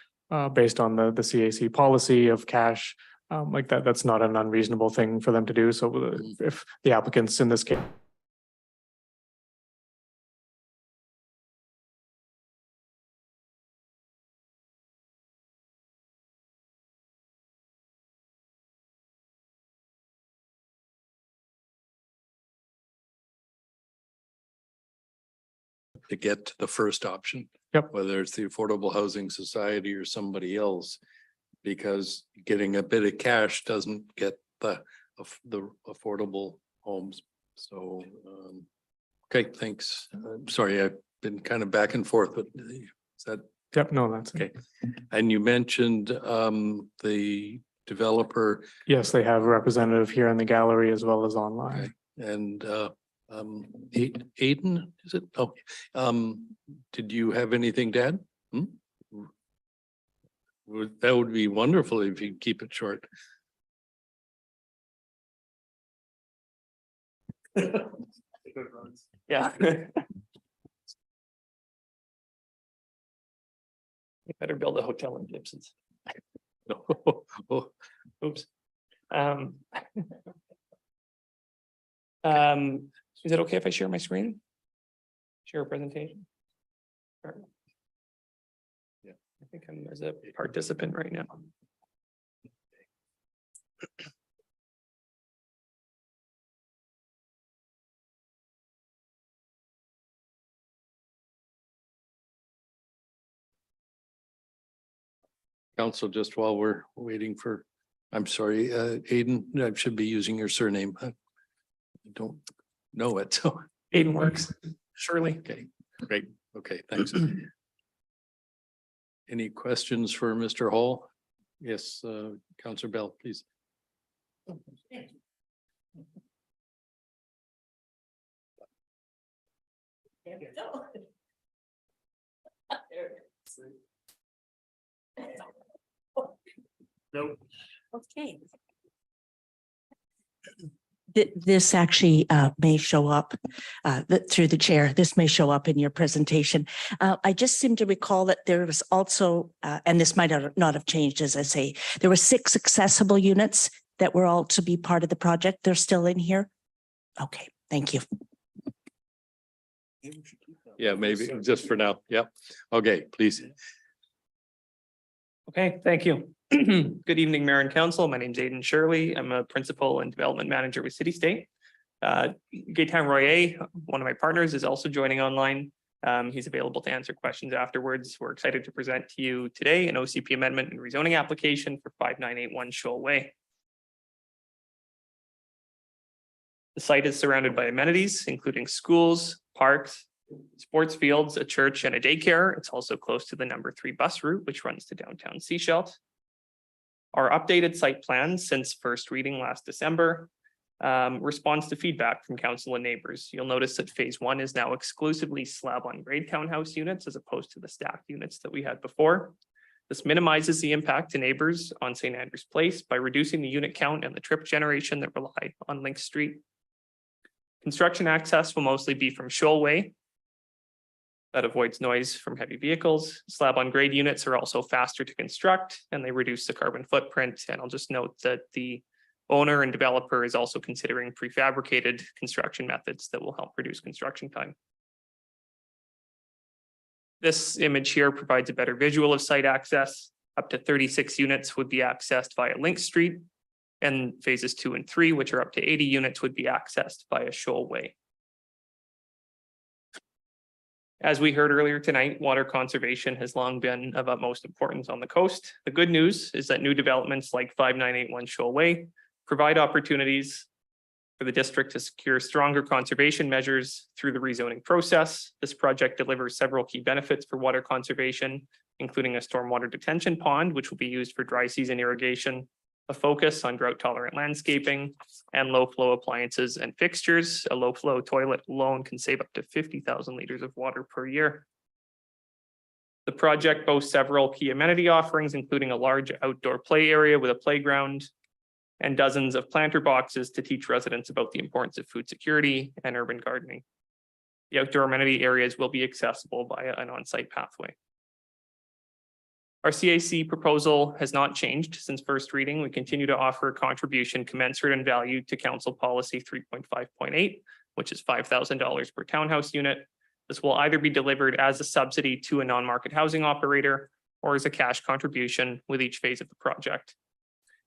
based on the CAC policy of cash, like that's not an unreasonable thing for them to do. So if the applicants in this case to get to the first option. Yep. Whether it's the Affordable Housing Society or somebody else, because getting a bit of cash doesn't get the affordable homes. So, okay, thanks. I'm sorry, I've been kind of back and forth, but is that? Yep, no, that's okay. And you mentioned the developer. Yes, they have a representative here in the gallery as well as online. And Aiden, is it? Oh, did you have anything to add? That would be wonderful if you keep it short. Yeah. You better build a hotel in Gibson's. Oh, Oops. Is it okay if I share my screen? Share a presentation? Sure. Yeah. I think I'm as a participant right now. Council, just while we're waiting for, I'm sorry, Aiden, I should be using your surname. I don't know it, so. Aiden works, surely. Okay, great. Okay, thanks. Any questions for Mr. Hall? Yes, Councillor Bell, please. Nope. Okay. This actually may show up through the chair. This may show up in your presentation. I just seem to recall that there was also, and this might not have changed, as I say, there were 6 accessible units that were all to be part of the project. They're still in here. Okay, thank you. Yeah, maybe just for now. Yeah. Okay, please. Okay, thank you. Good evening, Mayor and Council. My name is Aiden Shirley. I'm a principal and development manager with City State. Gaetan Royer, one of my partners, is also joining online. He's available to answer questions afterwards. We're excited to present to you today an OCP amendment and rezoning application for 5981 Shoal Way. The site is surrounded by amenities, including schools, parks, sports fields, a church, and a daycare. It's also close to the number 3 bus route, which runs to downtown Sechelt. Our updated site plan since first reading last December responds to feedback from council and neighbors. You'll notice that phase 1 is now exclusively slab on grade townhouse units as opposed to the stacked units that we had before. This minimizes the impact to neighbors on St. Andrews Place by reducing the unit count and the trip generation that rely on Link Street. Construction access will mostly be from Shoal Way. That avoids noise from heavy vehicles. Slab on grade units are also faster to construct and they reduce the carbon footprint. And I'll just note that the owner and developer is also considering prefabricated construction methods that will help reduce construction time. This image here provides a better visual of site access. Up to 36 units would be accessed via Link Street, and phases 2 and 3, which are up to 80 units, would be accessed via Shoal Way. As we heard earlier tonight, water conservation has long been of utmost importance on the coast. The good news is that new developments like 5981 Shoal Way provide opportunities for the district to secure stronger conservation measures through the rezoning process. This project delivers several key benefits for water conservation, including a stormwater detention pond, which will be used for dry season irrigation, a focus on drought tolerant landscaping, and low flow appliances and fixtures. A low flow toilet alone can save up to 50,000 liters of water per year. The project boasts several key amenity offerings, including a large outdoor play area with a playground and dozens of planter boxes to teach residents about the importance of food security and urban gardening. The outdoor amenity areas will be accessible via an on-site pathway. Our CAC proposal has not changed since first reading. We continue to offer a contribution commensurate in value to Council Policy 3.5.8, which is $5,000 per townhouse unit. This will either be delivered as a subsidy to a non-market housing operator or as a cash contribution with each phase of the project.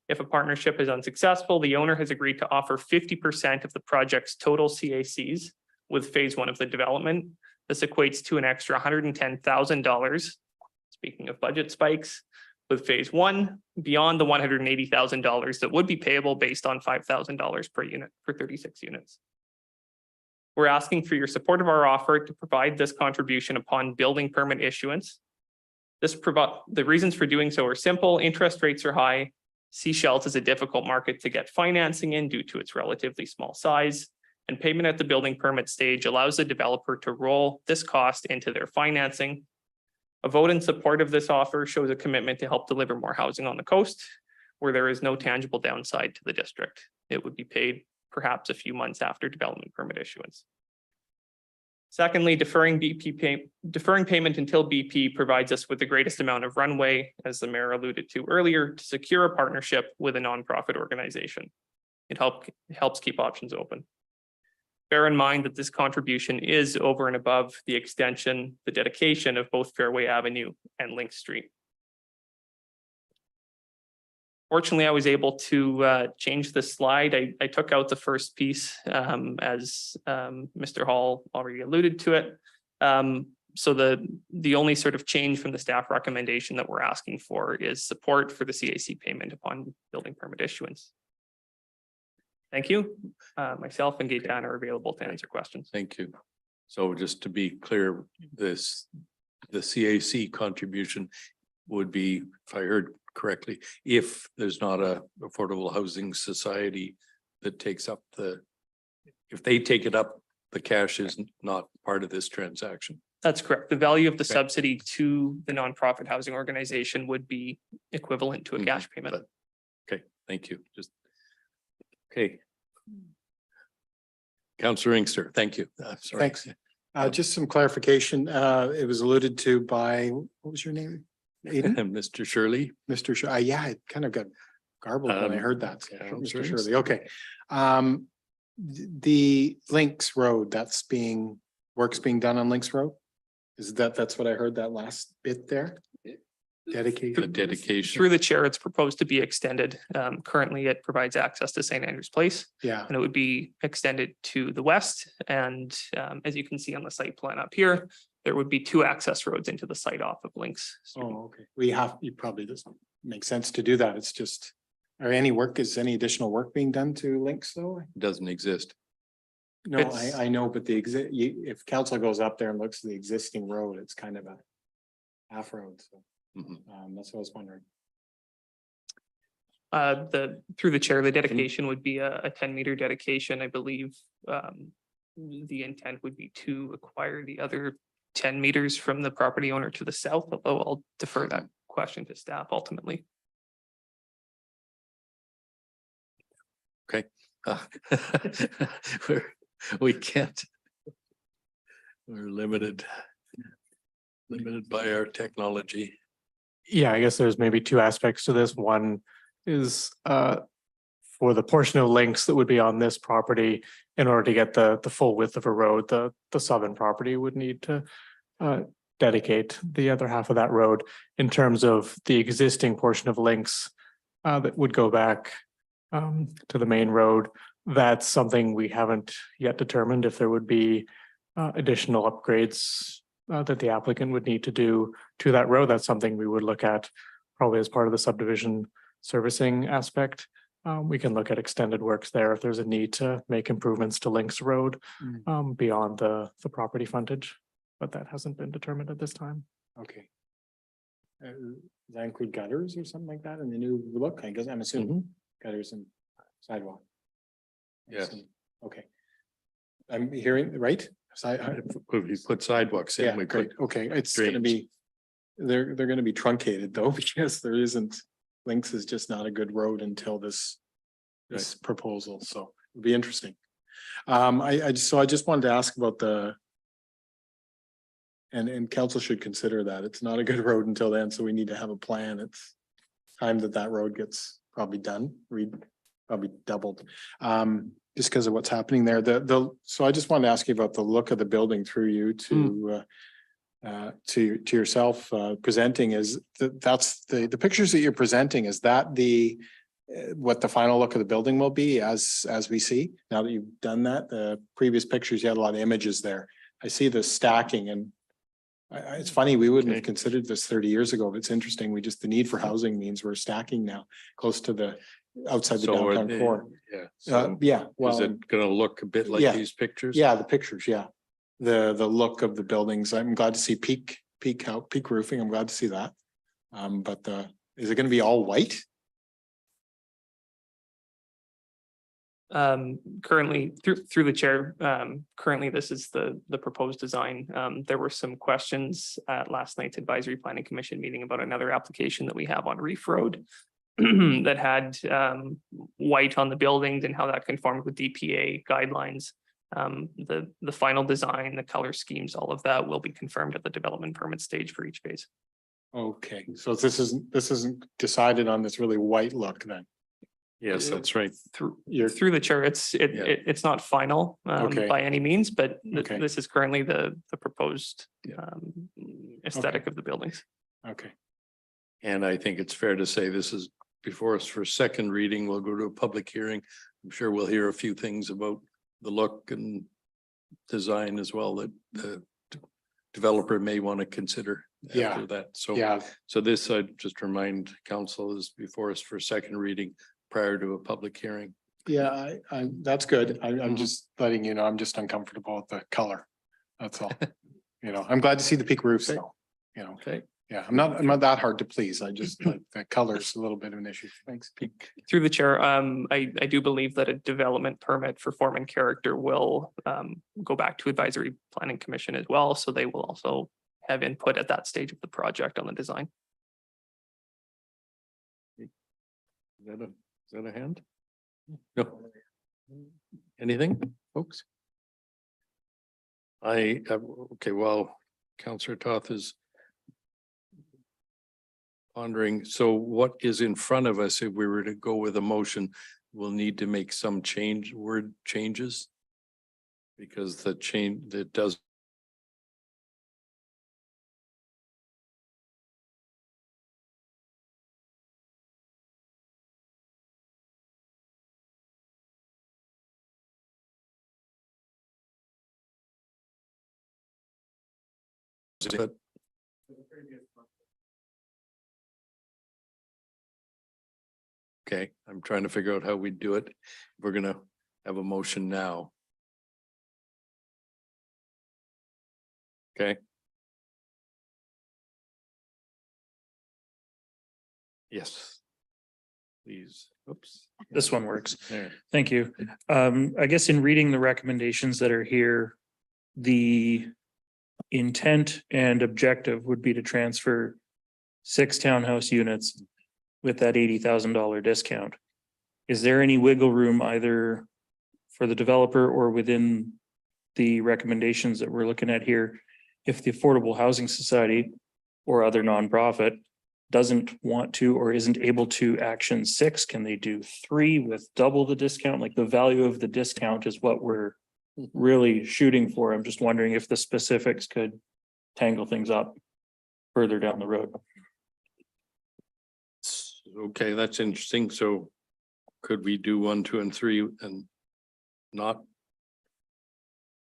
If a partnership is unsuccessful, the owner has agreed to offer 50% of the project's total CACs with phase 1 of the development. This equates to an extra $110,000. Speaking of budget spikes, with phase 1, beyond the $180,000 that would be payable based on $5,000 per unit for 36 units. We're asking for your support of our offer to provide this contribution upon building permit issuance. The reasons for doing so are simple. Interest rates are high. Sechelt is a difficult market to get financing in due to its relatively small size, and payment at the building permit stage allows the developer to roll this cost into their financing. A vote in support of this offer shows a commitment to help deliver more housing on the coast where there is no tangible downside to the district. It would be paid perhaps a few months after development permit issuance. Secondly, deferring payment until BP provides us with the greatest amount of runway, as the mayor alluded to earlier, to secure a partnership with a nonprofit organization. It helps keep options open. Bear in mind that this contribution is over and above the extension, the dedication of both Fairway Avenue and Link Street. Fortunately, I was able to change the slide. I took out the first piece as Mr. Hall already alluded to it. So the only sort of change from the staff recommendation that we're asking for is support for the CAC payment upon building permit issuance. Thank you. Myself and Gaetan are available to answer questions. Thank you. So just to be clear, the CAC contribution would be, if I heard correctly, if there's not a affordable housing society that takes up if they take it up, the cash is not part of this transaction. That's correct. The value of the subsidy to the nonprofit housing organization would be equivalent to a cash payment. Okay, thank you. Okay. Councillor Inkster, thank you. Sorry. Thanks. Just some clarification. It was alluded to by, what was your name? Aidan? Mr. Shirley. Mr. Shirley. Yeah, I kind of got garbled when I heard that. So, Councillor Mr. Shirley, okay. The Links Road, work's being done on Links Road? That's what I heard, that last bit there? Dedication. Dedication. Through the chair, it's proposed to be extended. Currently, it provides access to St. Andrews Place. Yeah. And it would be extended to the west. And as you can see on the site plan up here, there would be 2 access roads into the site off of Links. Oh, okay. You probably doesn't make sense to do that. It's just, is any additional work being done to Links though? Doesn't exist. No, I know, but if council goes up there and looks at the existing road, it's kind of a half road, so. That's what I was wondering. Through the chair, the dedication would be a 10-meter dedication. I believe the intent would be to acquire the other 10 meters from the property owner to the south, although I'll defer that question to staff ultimately. Okay. We can't. We're limited by our technology. Yeah, I guess there's maybe 2 aspects to this. One is for the portion of Links that would be on this property, in order to get the full width of a road, the southern property would need to dedicate the other half of that road. In terms of the existing portion of Links that would go back to the main road, that's something we haven't yet determined if there would be additional upgrades that the applicant would need to do to that road. That's something we would look at probably as part of the subdivision servicing aspect. We can look at extended works there if there's a need to make improvements to Links Road beyond the property frontage, but that hasn't been determined at this time. Okay. Does that include gutters or something like that in the new look? I guess I'm assuming gutters and sidewalk. Yes. Okay. I'm hearing, right? We put sidewalks in. Yeah, we great. put Okay, it's gonna be, they're gonna be truncated though, because there isn't, Links is just not a good road until this proposal, so it'll be interesting. I just wanted to ask about and council should consider that it's not a good road until then, so we need to have a plan. It's time that road gets probably done, probably doubled. Just because of what's happening there. So I just wanted to ask you about the look of the building through you to yourself presenting. That's the pictures that you're presenting, is that what the final look of the building will be as we see now that you've done that? The previous pictures, you had a lot of images there. I see the stacking, and it's funny, we wouldn't have considered this 30 years ago, but it's interesting. The need for housing means we're stacking now close to the outside the downtown core. Yeah. Yeah. Well, is it gonna look a bit like these pictures? Yeah, the pictures, yeah. The look of the buildings. I'm glad to see peak roofing. I'm glad to see that. But is it gonna be all white? Currently, through the chair, currently this is the proposed design. There were some questions at last night's advisory planning commission meeting about another application that we have on Reef Road that had white on the buildings and how that conformed with DPA guidelines. The final design, the color schemes, all of that will be confirmed at the development permit stage for each phase. Okay, so this isn't decided on this really white look then? Yes, that's right. Through the chair, it's not final Okay. by any means, but Okay. this is currently the proposed Yeah. aesthetic of the buildings. Okay. And I think it's fair to say this is before us for second reading. We'll go to a public hearing. I'm sure we'll hear a few things about the look and design as well that the developer may want to consider Yeah. after that. So, Yeah, so this, I just remind council, is before us for second reading prior to a public hearing. yeah, that's good. I'm just letting you know, I'm just uncomfortable with the color. That's all. You know, I'm glad to see the peak roofs though, you know. Okay. Yeah, I'm not that hard to please. I just like the color's a little bit of an issue. Thanks. Through the chair, I do believe that a development permit for form and character will go back to advisory planning commission as well. So they will also have input at that stage of the project on the design. Is that a hand? No. Anything, folks? Okay, well, Councillor Toth is pondering, so what is in front of us if we were to go with a motion? We'll need to make some word changes. Because the change that does. But okay, I'm trying to figure out how we do it. We're gonna have a motion now. Okay. Yes. Please, oops. This one works. There. Thank you. I guess in reading the recommendations that are here, the intent and objective would be to transfer 6 townhouse units with that $80,000 discount. Is there any wiggle room either for the developer or within the recommendations that we're looking at here? If the Affordable Housing Society or other nonprofit doesn't want to or isn't able to action 6, can they do 3 with double the discount? Like the value of the discount is what we're really shooting for. I'm just wondering if the specifics could tangle things up further down the road. Okay, that's interesting. So could we do 1, 2, and 3 and not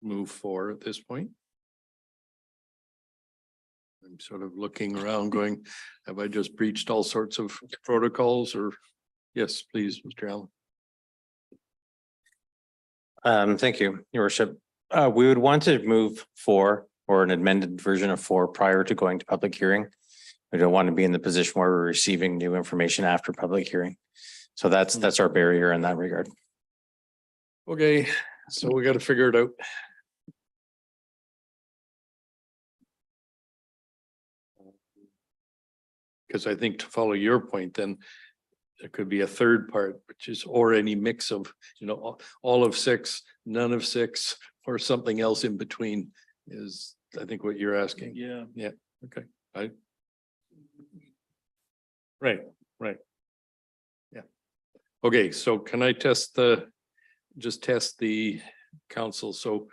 move 4 at this point? I'm sort of looking around going, have I just breached all sorts of protocols or? Yes, please, Mr. Allen. Thank you, Your Worship. We would want to move 4 or an amended version of 4 prior to going to public hearing. We don't want to be in the position where we're receiving new information after public hearing. So that's our barrier in that regard. Okay, so we got to figure it out. Because I think to follow your point, then there could be a third part, which is, or any mix of, all of 6, none of 6, or something else in between is, I think, what you're asking. Yeah. Yeah, okay, Right. Yeah. Okay, so can I test the council? So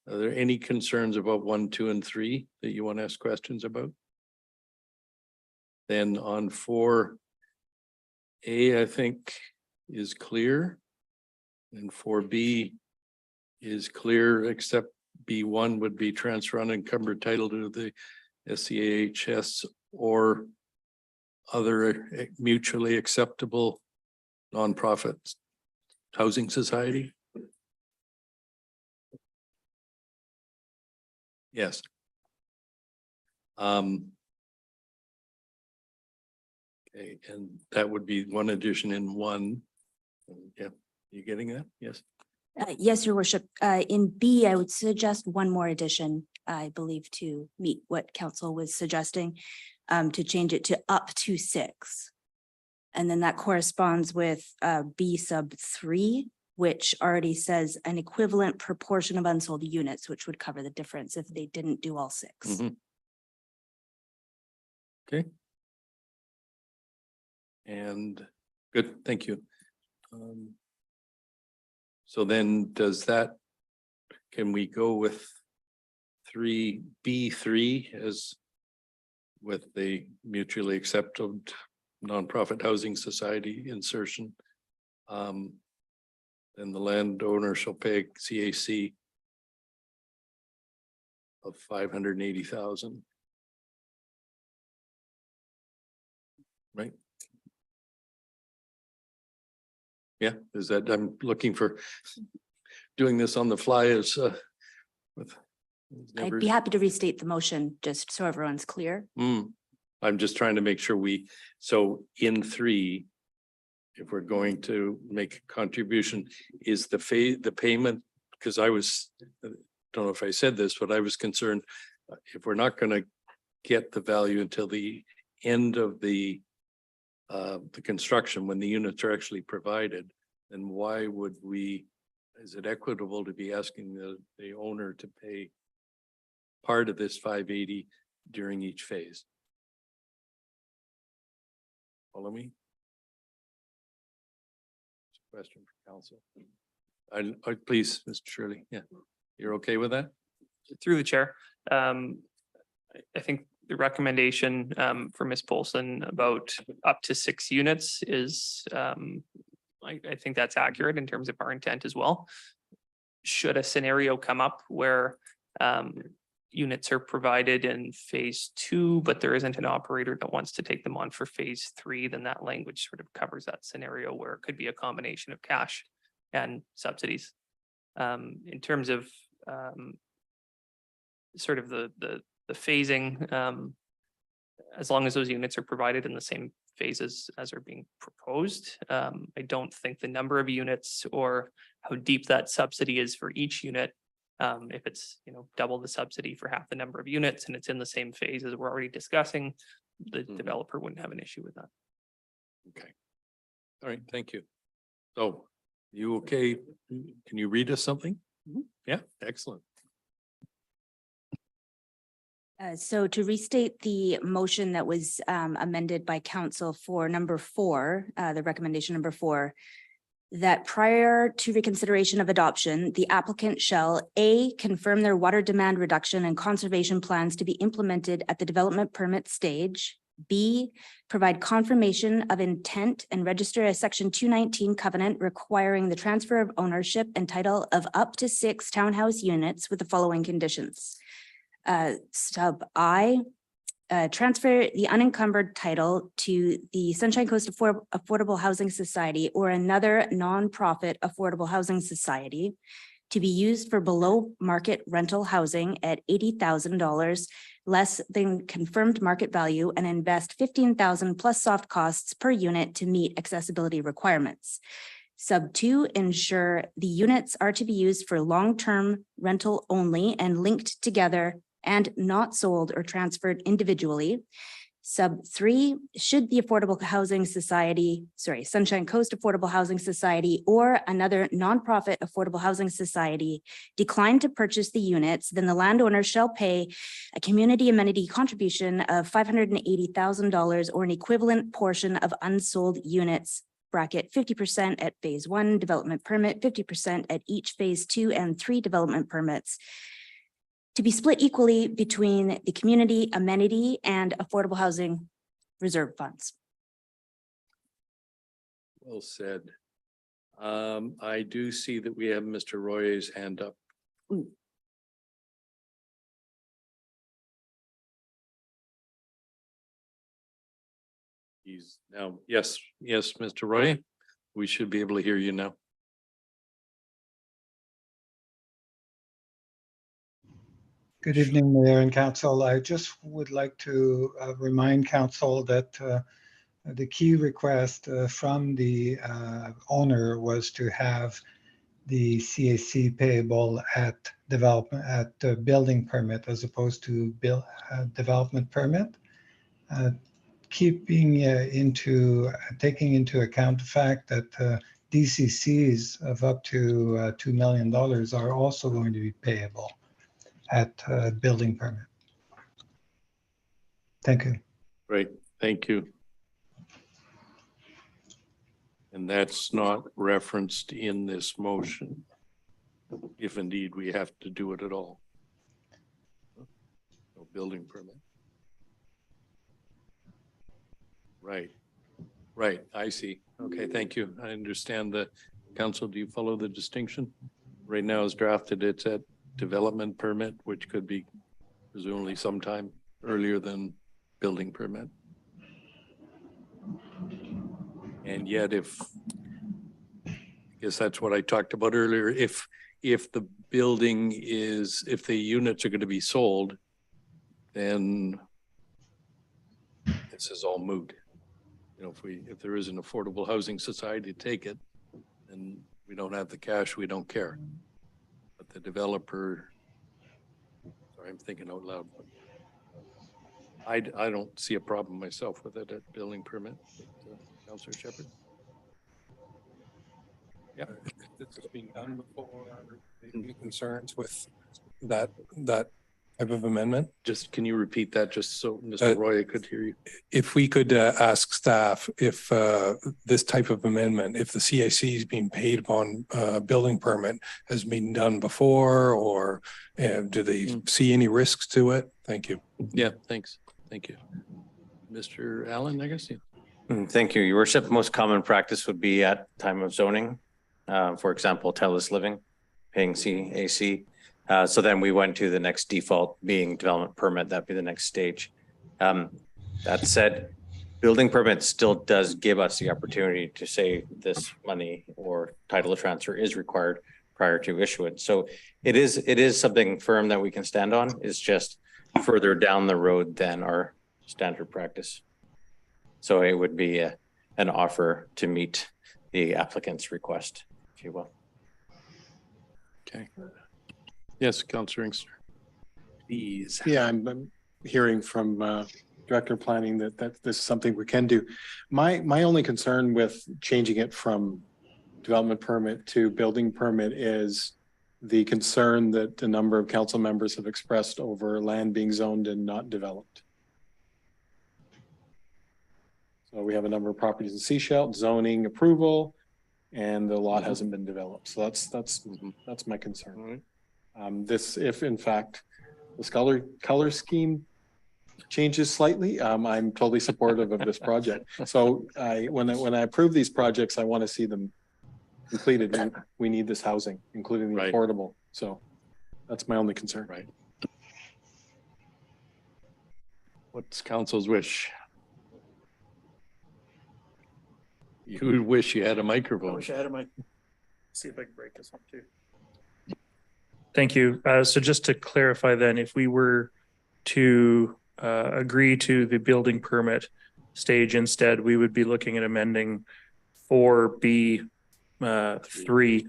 are there any concerns about 1, 2, and 3 that you want to ask questions about? Then on 4A, I think is clear. And 4B is clear, except B1 would be transfer unencumbered title to the SCAHS or other mutually acceptable nonprofit housing society. Yes. Okay, and that would be one addition in 1. Yeah, You getting that? Yes. Yes, your worship. In B, I would suggest one more addition, I believe, to meet what council was suggesting, to change it to up to 6. And then that corresponds with B sub 3, which already says an equivalent proportion of unsold units, which would cover the difference if they didn't do all 6. Mhm. Okay. And good, thank you. So then does that, can we go with 3B3 as with the mutually accepted nonprofit housing society insertion? Then the landowner shall pay CAC of 580,000. Right? Yeah, is that, I'm looking for doing this on the fly as with. I'd be happy to restate the motion, just so everyone's clear. I'm just trying to make sure so in 3, if we're going to make a contribution, is the payment, because I don't know if I said this, but I was concerned if we're not going to get the value until the end of the construction, when the units are actually provided, then why would is it equitable to be asking the owner to pay part of this 580 during each phase? Follow me? Question for council. I please, Mr. Shirley. Yeah, you're okay with that? Through the chair. I think the recommendation for Ms. Polson about up to 6 units is I think that's accurate in terms of our intent as well. Should a scenario come up where units are provided in phase 2, but there isn't an operator that wants to take them on for phase 3, then that language sort of covers that scenario where it could be a combination of cash and subsidies. In terms of sort of the phasing, as long as those units are provided in the same phases as are being proposed, I don't think the number of units or how deep that subsidy is for each unit, if it's, double the subsidy for half the number of units and it's in the same phase as we're already discussing, the developer wouldn't have an issue with that. Okay. All right, thank you. So you okay? Can you read us something? Yeah, excellent. So to restate the motion that was amended by council for number 4, the recommendation number 4, that prior to reconsideration of adoption, the applicant shall A, confirm their water demand reduction and conservation plans to be implemented at the development permit stage. B, provide confirmation of intent and register a section 219 covenant requiring the transfer of ownership and title of up to 6 townhouse units with the following conditions. Sub I, transfer the unencumbered title to the Sunshine Coast Affordable Housing Society or another nonprofit affordable housing society to be used for below market rental housing at $80,000 less than confirmed market value and invest $15,000 plus soft costs per unit to meet accessibility requirements. Sub 2, ensure the units are to be used for long-term rental only and linked together and not sold or transferred individually. Sub 3, should the Affordable Housing Society, Sunshine Coast Affordable Housing Society or another nonprofit affordable housing society decline to purchase the units, then the landowner shall pay a community amenity contribution of $580,000 or an equivalent portion of unsold units, bracket 50% at phase 1 development permit, 50% at each phase 2 and 3 development permits, to be split equally between the community amenity and affordable housing reserve funds. Well said. I do see that we have Mr. Roy's hand up. He's now, yes, Mr. Roy, we should be able to hear you now. Good evening, Mayor and Council. I just would like to remind Council that the key request from the owner was to have the CAC payable at development, at the building permit as opposed to development permit. Taking into account the fact that DCCs of up to $2 million are also going to be payable at building permit. Thank you. Great, thank you. And that's not referenced in this motion, if indeed we have to do it at all. No building permit. Right, right, I see. Okay, thank you. I understand the council. Do you follow the distinction? Right now as drafted, it's at development permit, which could be presumably sometime earlier than building permit. And yet I guess that's what I talked about earlier, if the building is, if the units are going to be sold, then this is all moot. You know, if there is an affordable housing society to take it, then we don't have the cash, we don't care. But the developer, sorry, I'm thinking out loud. I don't see a problem myself with it at building permit. Councillor Shepherd. Yeah, this has been done before. Any concerns with that type of amendment? Just, can you repeat that just so Mr. Roy could hear you? If we could ask staff if this type of amendment, if the CAC is being paid upon building permit has been done before, or do they see any risks to it? Thank you. Yeah, thanks. Thank you. Mr. Allen, I guess. Thank you, Your Worship. Most common practice would be at time of zoning. For example, Telus Living, paying CAC. So then we went to the next default being development permit. That'd be the next stage. That said, building permit still does give us the opportunity to say this money or title of transfer is required prior to issuance. So it is something firm that we can stand on. It's just further down the road than our standard practice. So it would be an offer to meet the applicant's request, if you will. Okay. Yes, Councillor Inkster. Please. Yeah, I'm hearing from Director of Planning that this is something we can do. My only concern with changing it from development permit to building permit is the concern that a number of council members have expressed over land being zoned and not developed. So we have a number of properties in Sechelt, zoning approval, and the lot hasn't been developed. So that's my concern. This, if in fact the color scheme changes slightly, I'm totally supportive of this project. So when I approve these projects, I want to see them completed. We need this housing, including the affordable. So that's my only concern. Right. What's council's wish? You would wish you had a microphone. I wish I had a mic. See if I can break this one too. Thank you. So just to clarify then, if we were to agree to the building permit stage instead, we would be looking at amending 4B 3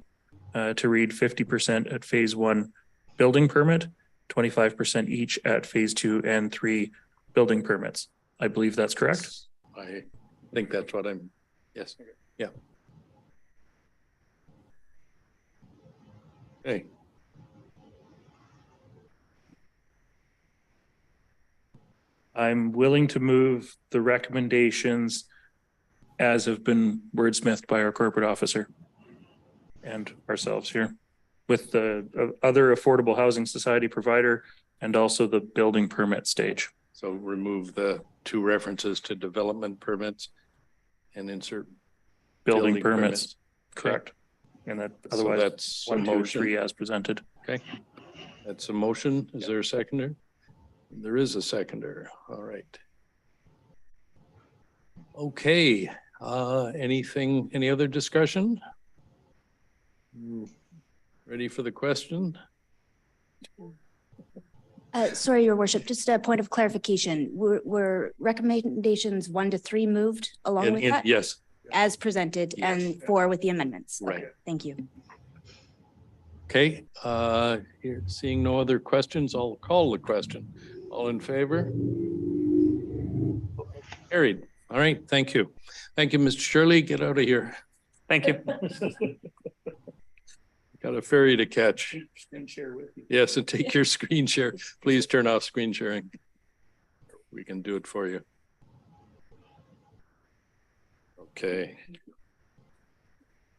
to read 50% at phase 1 building permit, 25% each at phase 2 and 3 building permits. I believe that's correct. I think that's what I'm, yes, yeah. Okay. I'm willing to move the recommendations as have been wordsmithed by our corporate officer and ourselves here with the other affordable housing society provider and also the building permit stage. So remove the 2 references to development permits and insert building permits. Correct. And that So otherwise that's a 1, 2, motion. 3 as presented. Okay. That's a motion. Is there a seconder? There is a seconder. All right. Okay. Any other discussion? Ready for the question? Sorry, your worship, just a point of clarification. Were recommendations 1 to 3 moved along with that? Yes, As presented and 4 with the amendments? Okay, Right. thank you. okay, here, seeing no other questions, I'll call the question. All in favor? Carried. All right, thank you. Thank you, Mr. Shirley. Get out of here. Thank you. Got a ferry to catch. Screen share with you. Yes, and take your screen share. Please turn off screen sharing. We can do it for you. Okay.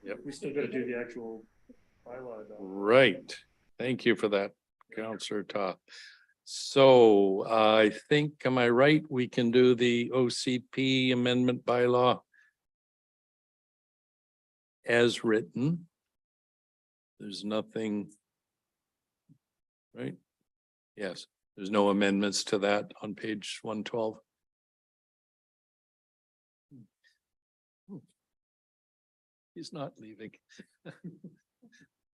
Yep, We still gotta do the actual bylaw. right. Thank you for that, Counselor Toth. So I think, am I right? We can do the OCP amendment bylaw as written. There's nothing. Right? Yes, there's no amendments to that on page 112. He's not leaving.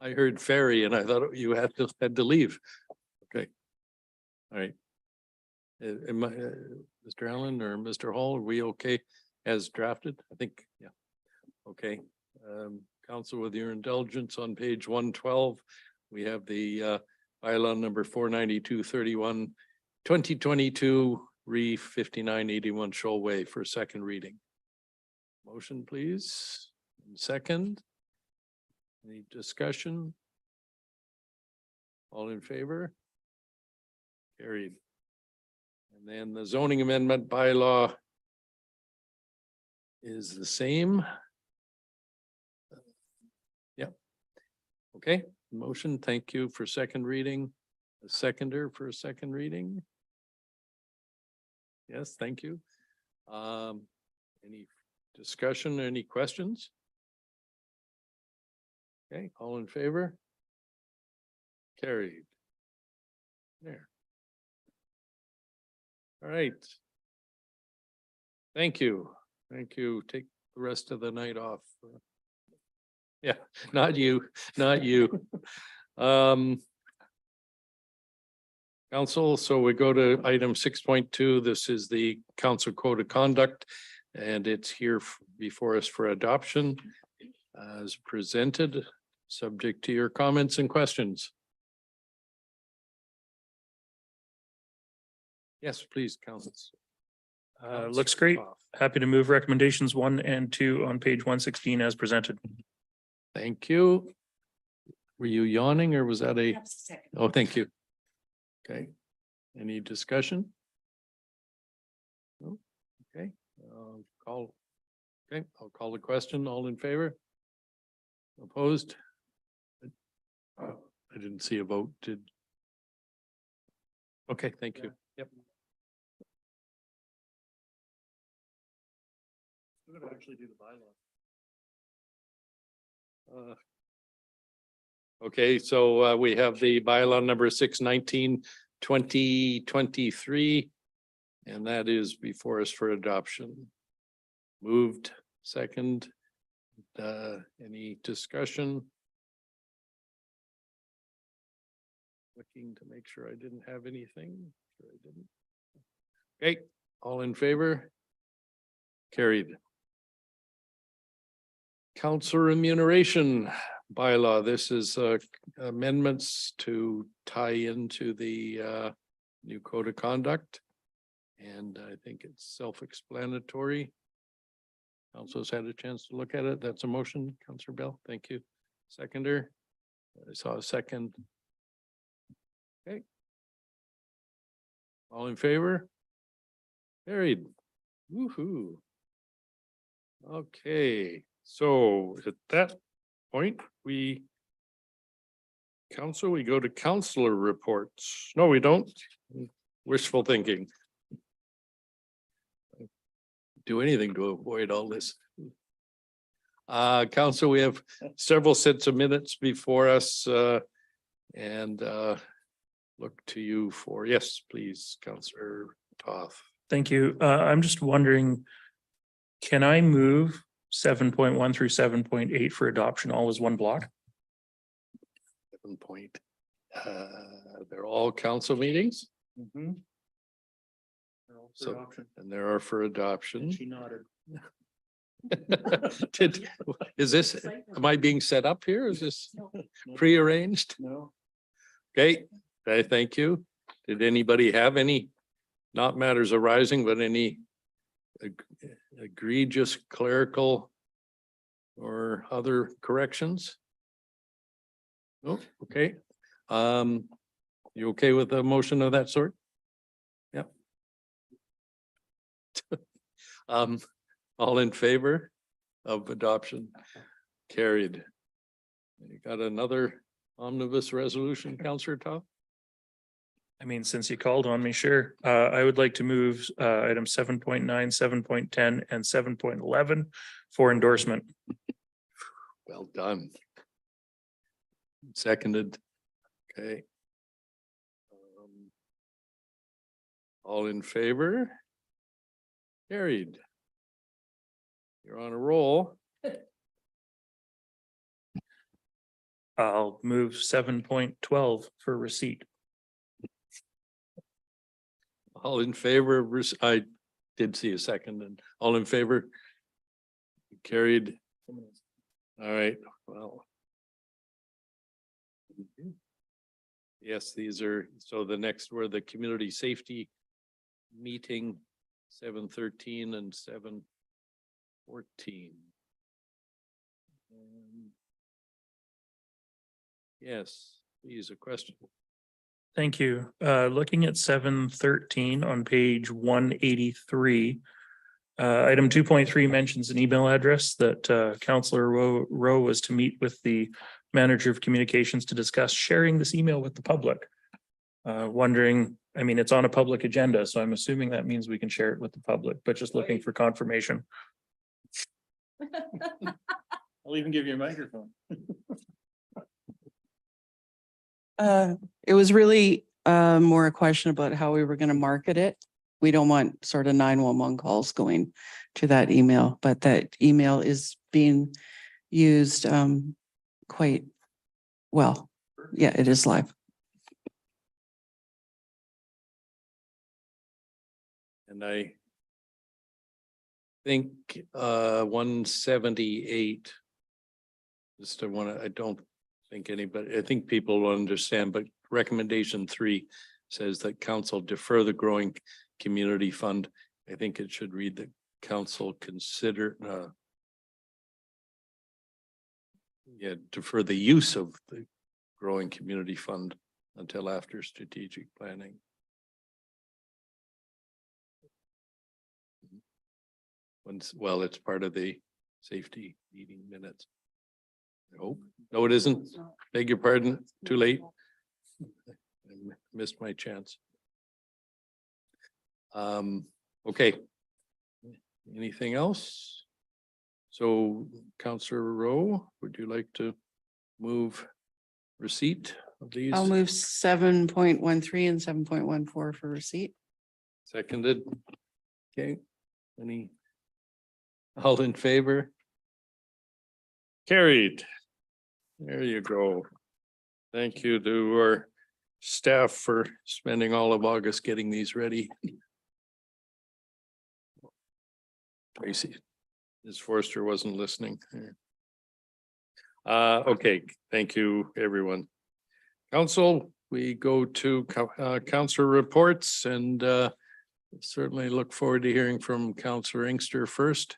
I heard ferry and I thought you had to leave. Okay. All right. Am I, Mr. Allen or Mr. Hall, are we okay as drafted? I think, yeah. Okay. Council, with your indulgence, on page 112, we have the bylaw number 49231, 2022, re 5981 Shoal Way for second reading. Motion, please. Second. Any discussion? All in favor? Carried. And then the zoning amendment bylaw is the same. Yep. Okay, motion, thank you for second reading. A seconder for a second reading. Yes, thank you. Any discussion, any questions? Okay, all in favor? Carried. There. All right. Thank you. Thank you. Take the rest of the night off. Yeah, not you, not you. Council, so we go to item 6.2. This is the council code of conduct, and it's here before us for adoption as presented, subject to your comments and questions. Yes, please, council. Looks great. Happy to move recommendations 1 and 2 on page 116 as presented. Thank you. Were you yawning or was that a? Oh, thank you. Okay. Any discussion? No? Okay. I'll call the question. All in favor? Opposed? I didn't see a vote. Okay, thank you. Yep. We're gonna actually do the bylaw. Okay, so we have the bylaw number 619, 2023. And that is before us for adoption. Moved, second. Any discussion? Looking to make sure I didn't have anything. Sure I didn't. Okay, all in favor? Carried. Council remuneration bylaw. This is amendments to tie into the new code of conduct. And I think it's self-explanatory. Council's had a chance to look at it. That's a motion, Councilor Bell. Thank you. Seconder. I saw a second. Okay. All in favor? Carried. Woohoo. Okay, so at that point, we go to councillor reports. No, we don't. Wishful thinking. Do anything to avoid all this. Council, we have several sets of minutes before us and look to you for, yes, please, Councillor Toth. Thank you. I'm just wondering, can I move 7.1 through 7.8 for adoption all as one block? 7 point. They're all council meetings. Mm-hmm. So, and there are for adoption. She nodded. Is this, am I being set up here? Is this prearranged? No. Okay, I thank you. Did anybody have any, not matters arising, but any egregious clerical or other corrections? Oh, okay. You okay with a motion of that sort? Yep. All in favor of adoption? Carried. You got another omnibus resolution, Councillor Top? I mean, since you called on me, sure. I would like to move items 7.9, 7.10, and 7.11 for endorsement. Well done. Seconded. Okay. All in favor? Carried. You're on a roll. I'll move 7.12 for receipt. All in favor of, I did see a second, and all in favor? Carried. All right, well. Yes, these are, so the next were the community safety meeting, 7:13 and 7:14. Yes, please, a question. Thank you. Looking at 7.13 on page 183. Item 2.3 mentions an email address that Councillor Rowe was to meet with the manager of communications to discuss sharing this email with the public. Wondering, I mean, it's on a public agenda, so I'm assuming that means we can share it with the public, but just looking for confirmation. I'll even give you a microphone. It was really more a question about how we were going to market it. We don't want sort of 911 calls going to that email, but that email is being used quite well. Yeah, it is live. And I think 178. Just I want to, I don't think anybody, I think people will understand, but recommendation 3 says that council defer the growing community fund. I think it should read that council consider defer the use of the growing community fund until after strategic planning. Once, well, it's part of the safety meeting minutes. I hope. No, it isn't. Beg your pardon. Too late. I missed my chance. Okay. Anything else? So Councillor Rowe, would you like to move receipt of these? I'll move 7.13 and 7.14 for receipt. Seconded. Okay, any? All in favor? Carried. There you go. Thank you to our staff for spending all of August getting these ready. Tracy, Ms. Forster wasn't listening. Okay, thank you, everyone. Council, we go to councillor reports and certainly look forward to hearing from Councillor Inkster first.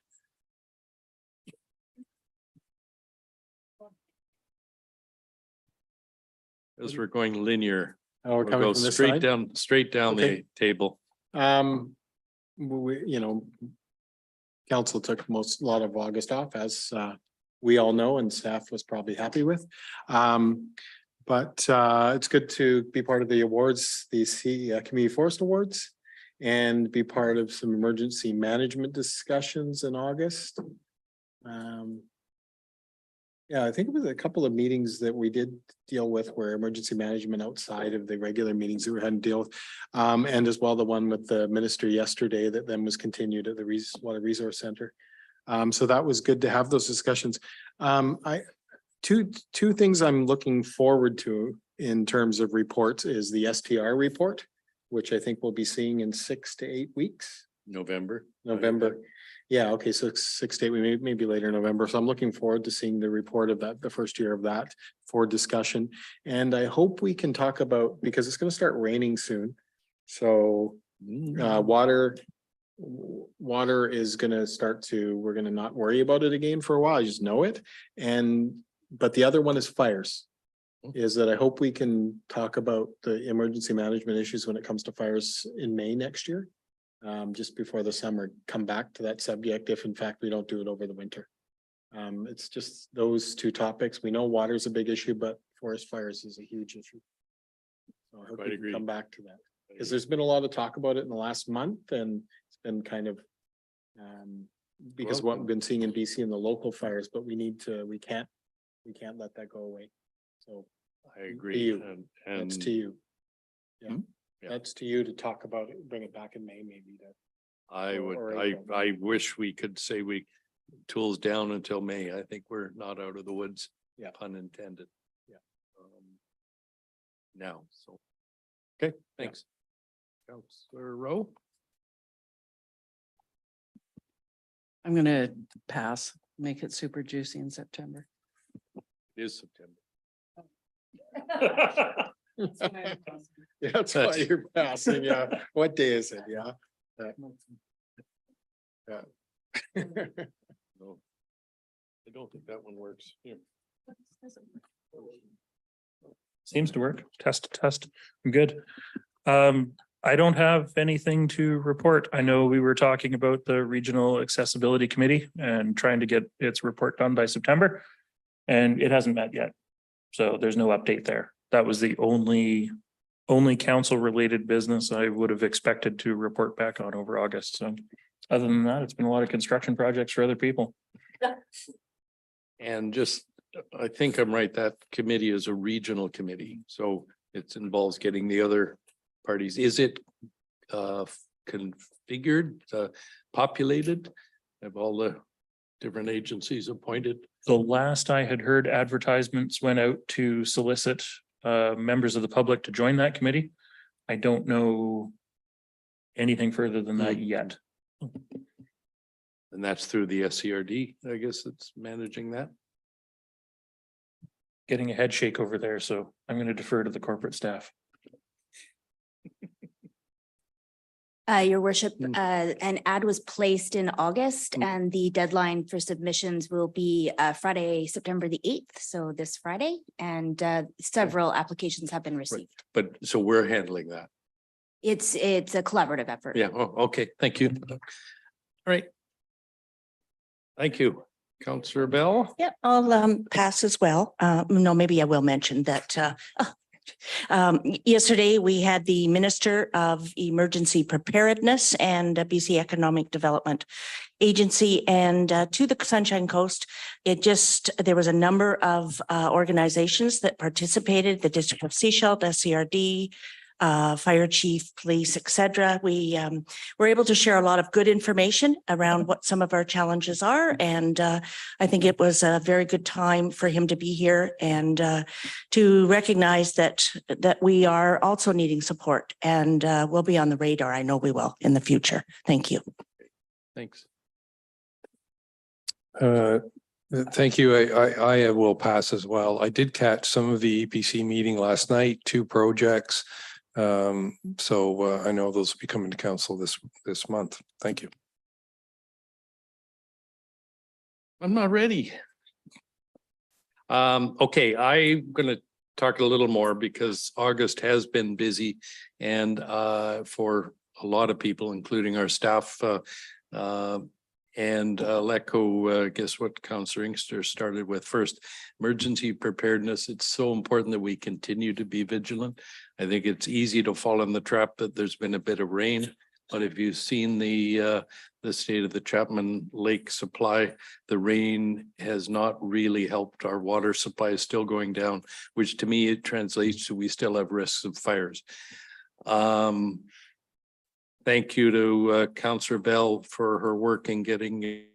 As we're going linear. Oh, we're We'll coming go from this straight side? down Okay. the table. Council took a lot of August off, as we all know, and staff was probably happy with. But it's good to be part of the awards, the Community Forest Awards, and be part of some emergency management discussions in August. Yeah, I think it was a couple of meetings that we did deal with where emergency management outside of the regular meetings that we had to deal with. And as well, the one with the minister yesterday that then was continued at the Water Resource Center. So that was good to have those discussions. Two things I'm looking forward to in terms of reports is the STR report, which I think we'll be seeing in 6 to 8 weeks. November. November. Yeah, okay, so 6 to 8, maybe later November. So I'm looking forward to seeing the report of that, the first year of that for discussion. And I hope we can talk about, because it's gonna start raining soon. So water is gonna start to, we're gonna not worry about it again for a while, I just know it. But the other one is fires. Is that I hope we can talk about the emergency management issues when it comes to fires in May next year. Just before the summer, come back to that subject if in fact we don't do it over the winter. It's just those two topics. We know water is a big issue, but forest fires is a huge issue. So I hope we can come back to that. Because there's been a lot of talk about it in the last month and it's been kind of because what we've been seeing in BC in the local fires, but we can't let that go away. So I agree. That's to you. Yeah, that's to you to talk about it, bring it back in May, maybe. I wish we could say tools down until May. I think we're not out of the woods. Yeah. Pun intended. Yeah. Now, so. Okay, thanks. Councillor Rowe? I'm gonna pass, make it super juicy in September. It is September. Yeah, that's why you're passing, yeah. What day is it? Yeah. Yeah. No. I don't think that one works. Here. Seems to work. Test. I'm good. I don't have anything to report. I know we were talking about the Regional Accessibility Committee and trying to get its report done by September. And it hasn't met yet. So there's no update there. That was the only council related business I would have expected to report back on over August. So other than that, it's been a lot of construction projects for other people. And just, I think I'm right, that committee is a regional committee, so it involves getting the other parties. Is it configured, populated? Have all the different agencies appointed? The last I had heard, advertisements went out to solicit members of the public to join that committee. I don't know anything further than that yet. And that's through the SCRD, I guess it's managing that. Getting a head shake over there, so I'm going to defer to the corporate staff. Your worship, an ad was placed in August and the deadline for submissions will be Friday, September the 8th. So this Friday, and several applications have been received. But so we're handling that. It's a collaborative effort. Yeah, oh, okay, thank you. All right. Thank you. Councillor Bell? Yeah, I'll pass as well. No, maybe I will mention that yesterday we had the Minister of Emergency Preparedness and BC Economic Development Agency, and to the Sunshine Coast, there was a number of organizations that participated, the District of Sechelt, SCRD, fire chief, police, etc. We were able to share a lot of good information around what some of our challenges are. And I think it was a very good time for him to be here and to recognize that we are also needing support, and we'll be on the radar. I know we will in the future. Thank you. Thanks. Thank you. I will pass as well. I did catch some of the EPC meeting last night, 2 projects. So I know those will be coming to council this month. Thank you. I'm not ready. Okay, I'm gonna talk a little more because August has been busy and for a lot of people, including our staff, and let go, guess what Councillor Inkster started with first, emergency preparedness. It's so important that we continue to be vigilant. I think it's easy to fall in the trap that there's been a bit of rain, but if you've seen the state of the Chapman Lake supply, the rain has not really helped. Our water supply is still going down, which to me, it translates to we still have risks of fires. Thank you to Councillor Bell for her work in getting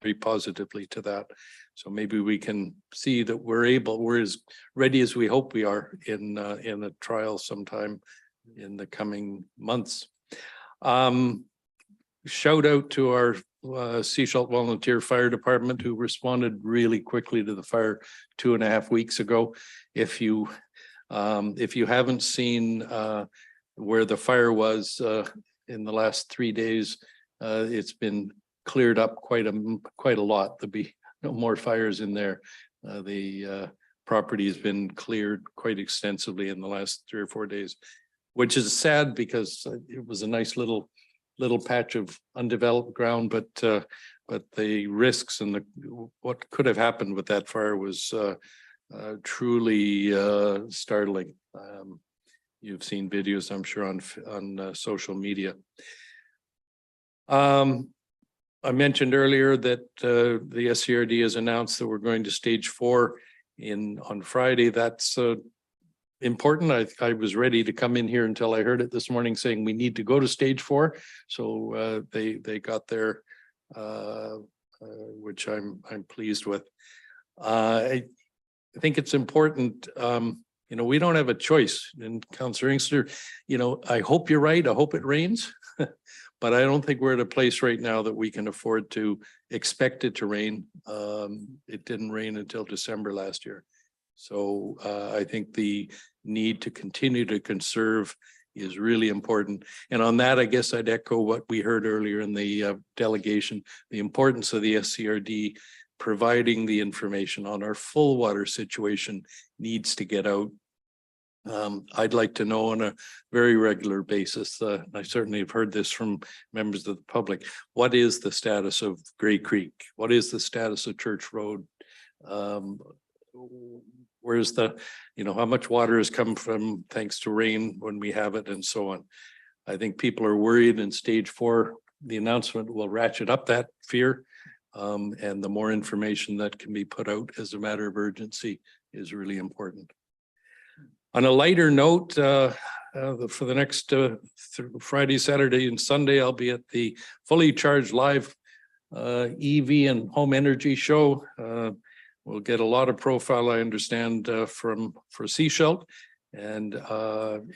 very positively to that. So maybe we can see that we're as ready as we hope we are in a trial sometime in the coming months. Shout out to our Sechelt Volunteer Fire Department who responded really quickly to the fire 2.5 weeks ago. If you haven't seen where the fire was in the last 3 days, it's been cleared up quite a lot. There'll be no more fires in there. The property has been cleared quite extensively in the last 3 or 4 days, which is sad because it was a nice little patch of undeveloped ground, but the risks and what could have happened with that fire was truly startling. You've seen videos, I'm sure, on social media. I mentioned earlier that the SCRD has announced that we're going to stage 4 on Friday. That's important. I was ready to come in here until I heard it this morning saying we need to go to stage 4. So they got there, which I'm pleased with. I think it's important. We don't have a choice. And Councillor Inkster, I hope you're right. I hope it rains. But I don't think we're at a place right now that we can afford to expect it to rain. It didn't rain until December last year. So I think the need to continue to conserve is really important. And on that, I guess I'd echo what we heard earlier in the delegation, the importance of the SCRD providing the information on our full water situation needs to get out. I'd like to know on a very regular basis, I certainly have heard this from members of the public, what is the status of Grey Creek? What is the status of Church Road? Where's how much water has come from thanks to rain when we have it and so on. I think people are worried in stage 4, the announcement will ratchet up that fear. And the more information that can be put out as a matter of urgency is really important. On a lighter note, for the next Friday, Saturday, and Sunday, I'll be at the Fully Charged Live EV and Home Energy Show. We'll get a lot of profile, I understand, for Sechelt. And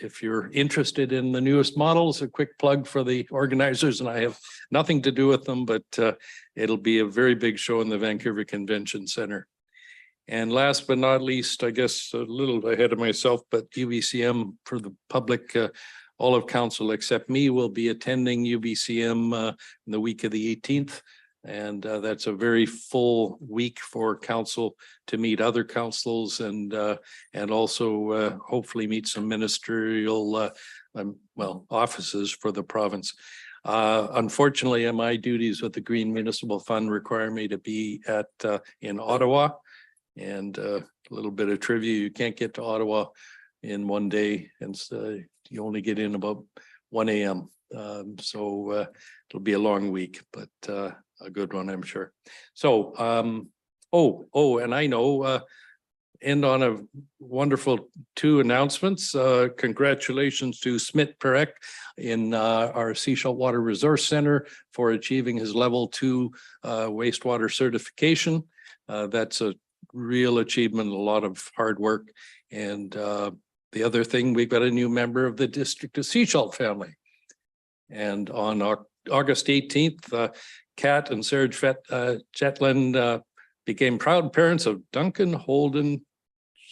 if you're interested in the newest models, a quick plug for the organizers, and I have nothing to do with them, but it'll be a very big show in the Vancouver Convention Center. And last but not least, I guess a little ahead of myself, but UBCM for the public, all of council except me will be attending UBCM in the week of the 18th. And that's a very full week for council to meet other councils and also hopefully meet some ministerial offices for the province. Unfortunately, my duties with the Green Municipal Fund require me to be in Ottawa. And a little bit of trivia, you can't get to Ottawa in one day, and so you only get in about 1 a.m. So it'll be a long week, but a good one, I'm sure. So, and I know, end on a wonderful 2 announcements. Congratulations to Smit Perek in our Sechelt Water Resource Center for achieving his level 2 wastewater certification. That's a real achievement, a lot of hard work. And the other thing, we've got a new member of the District of Sechelt family. And on August 18th, Kat and Serge Jetland became proud parents of Duncan Holden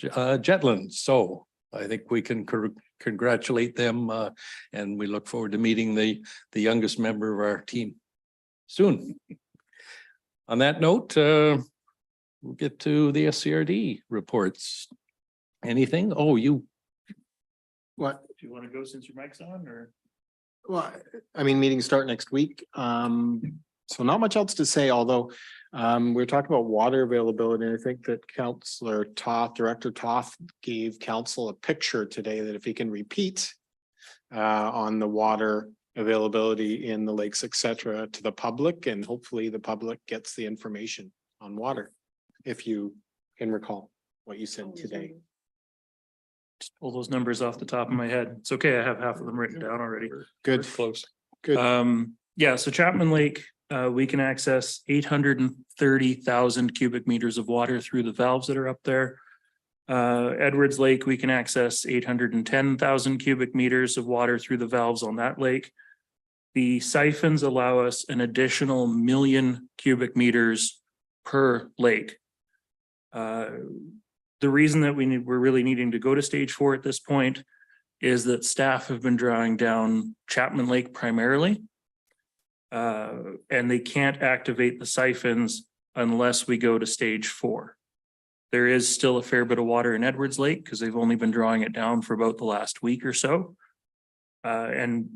Jetland. So I think we can congratulate them and we look forward to meeting the youngest member of our team soon. On that note, we'll get to the SCRD reports. Anything? Oh, What? Do you want to go since your mic's on or? Well, meetings start next week. So not much else to say, although we're talking about water availability. And I think that Councillor Toth, Director Toth gave council a picture today that if he can repeat on the water availability in the lakes, etc., to the public, and hopefully the public gets the information on water. If you can recall what you said today. Just pull those numbers off the top of my head. It's okay. I have half of them written down already. Good. Close. Good. Yeah, so Chapman Lake we can access 830,000 cubic meters of water through the valves that are up there. Edwards Lake, we can access 810,000 cubic meters of water through the valves on that lake. The siphons allow us an additional 1 million cubic meters per lake. The reason that we're really needing to go to stage 4 at this point is that staff have been drawing down Chapman Lake primarily. And they can't activate the siphons unless we go to stage 4. There is still a fair bit of water in Edwards Lake because they've only been drawing it down for about the last week or so. And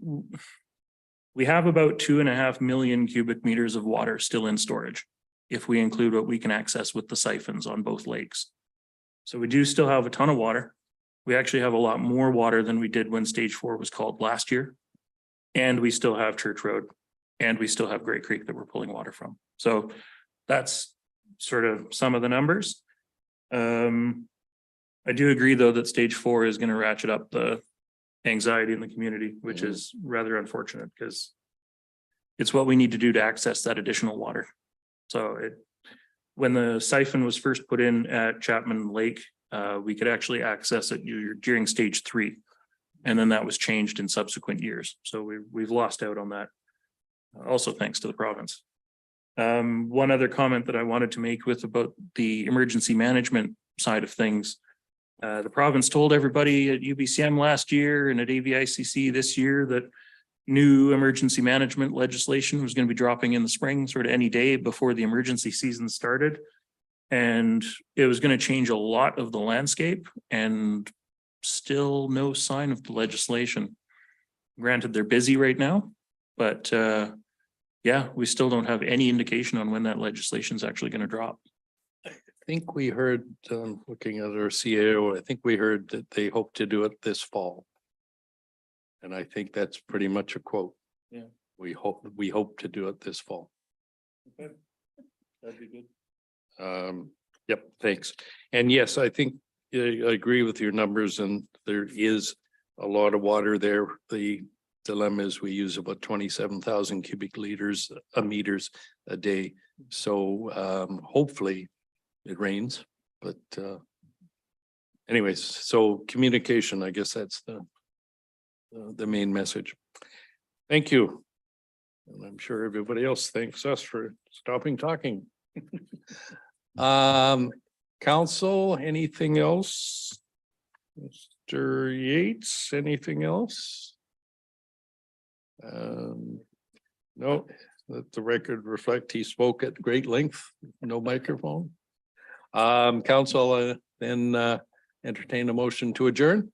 we have about 2.5 million cubic meters of water still in storage, if we include what we can access with the siphons on both lakes. So we do still have a ton of water. We actually have a lot more water than we did when stage 4 was called last year. And we still have Church Road, and we still have Great Creek that we're pulling water from. So that's sort of some of the numbers. I do agree, though, that stage 4 is going to ratchet up the anxiety in the community, which is rather unfortunate because it's what we need to do to access that additional water. So when the siphon was first put in at Chapman Lake, we could actually access it during stage 3. And then that was changed in subsequent years. So we've lost out on that. Also thanks to the province. One other comment that I wanted to make about the emergency management side of things. The province told everybody at UBCM last year and at AVICC this year that new emergency management legislation was going to be dropping in the spring, sort of any day before the emergency season started. And it was going to change a lot of the landscape, and still no sign of the legislation. Granted, they're busy right now, but yeah, we still don't have any indication on when that legislation is actually going to drop. I think we heard, looking at our CAO, I think we heard that they hope to do it this fall. And I think that's pretty much a quote. Yeah. We hope to do it this fall. Okay. That'd be good. Yep, thanks. And yes, I think I agree with your numbers, and there is a lot of water there. The dilemma is we use about 27,000 cubic meters a day. So hopefully it rains, but anyways, so communication, I guess that's the main message. Thank you. And I'm sure everybody else thanks us for stopping talking. Council, anything else? Mr. Yates, anything else? No, let the record reflect he spoke at great length, no microphone. Council, then entertain a motion to adjourn.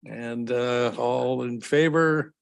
And all in favor,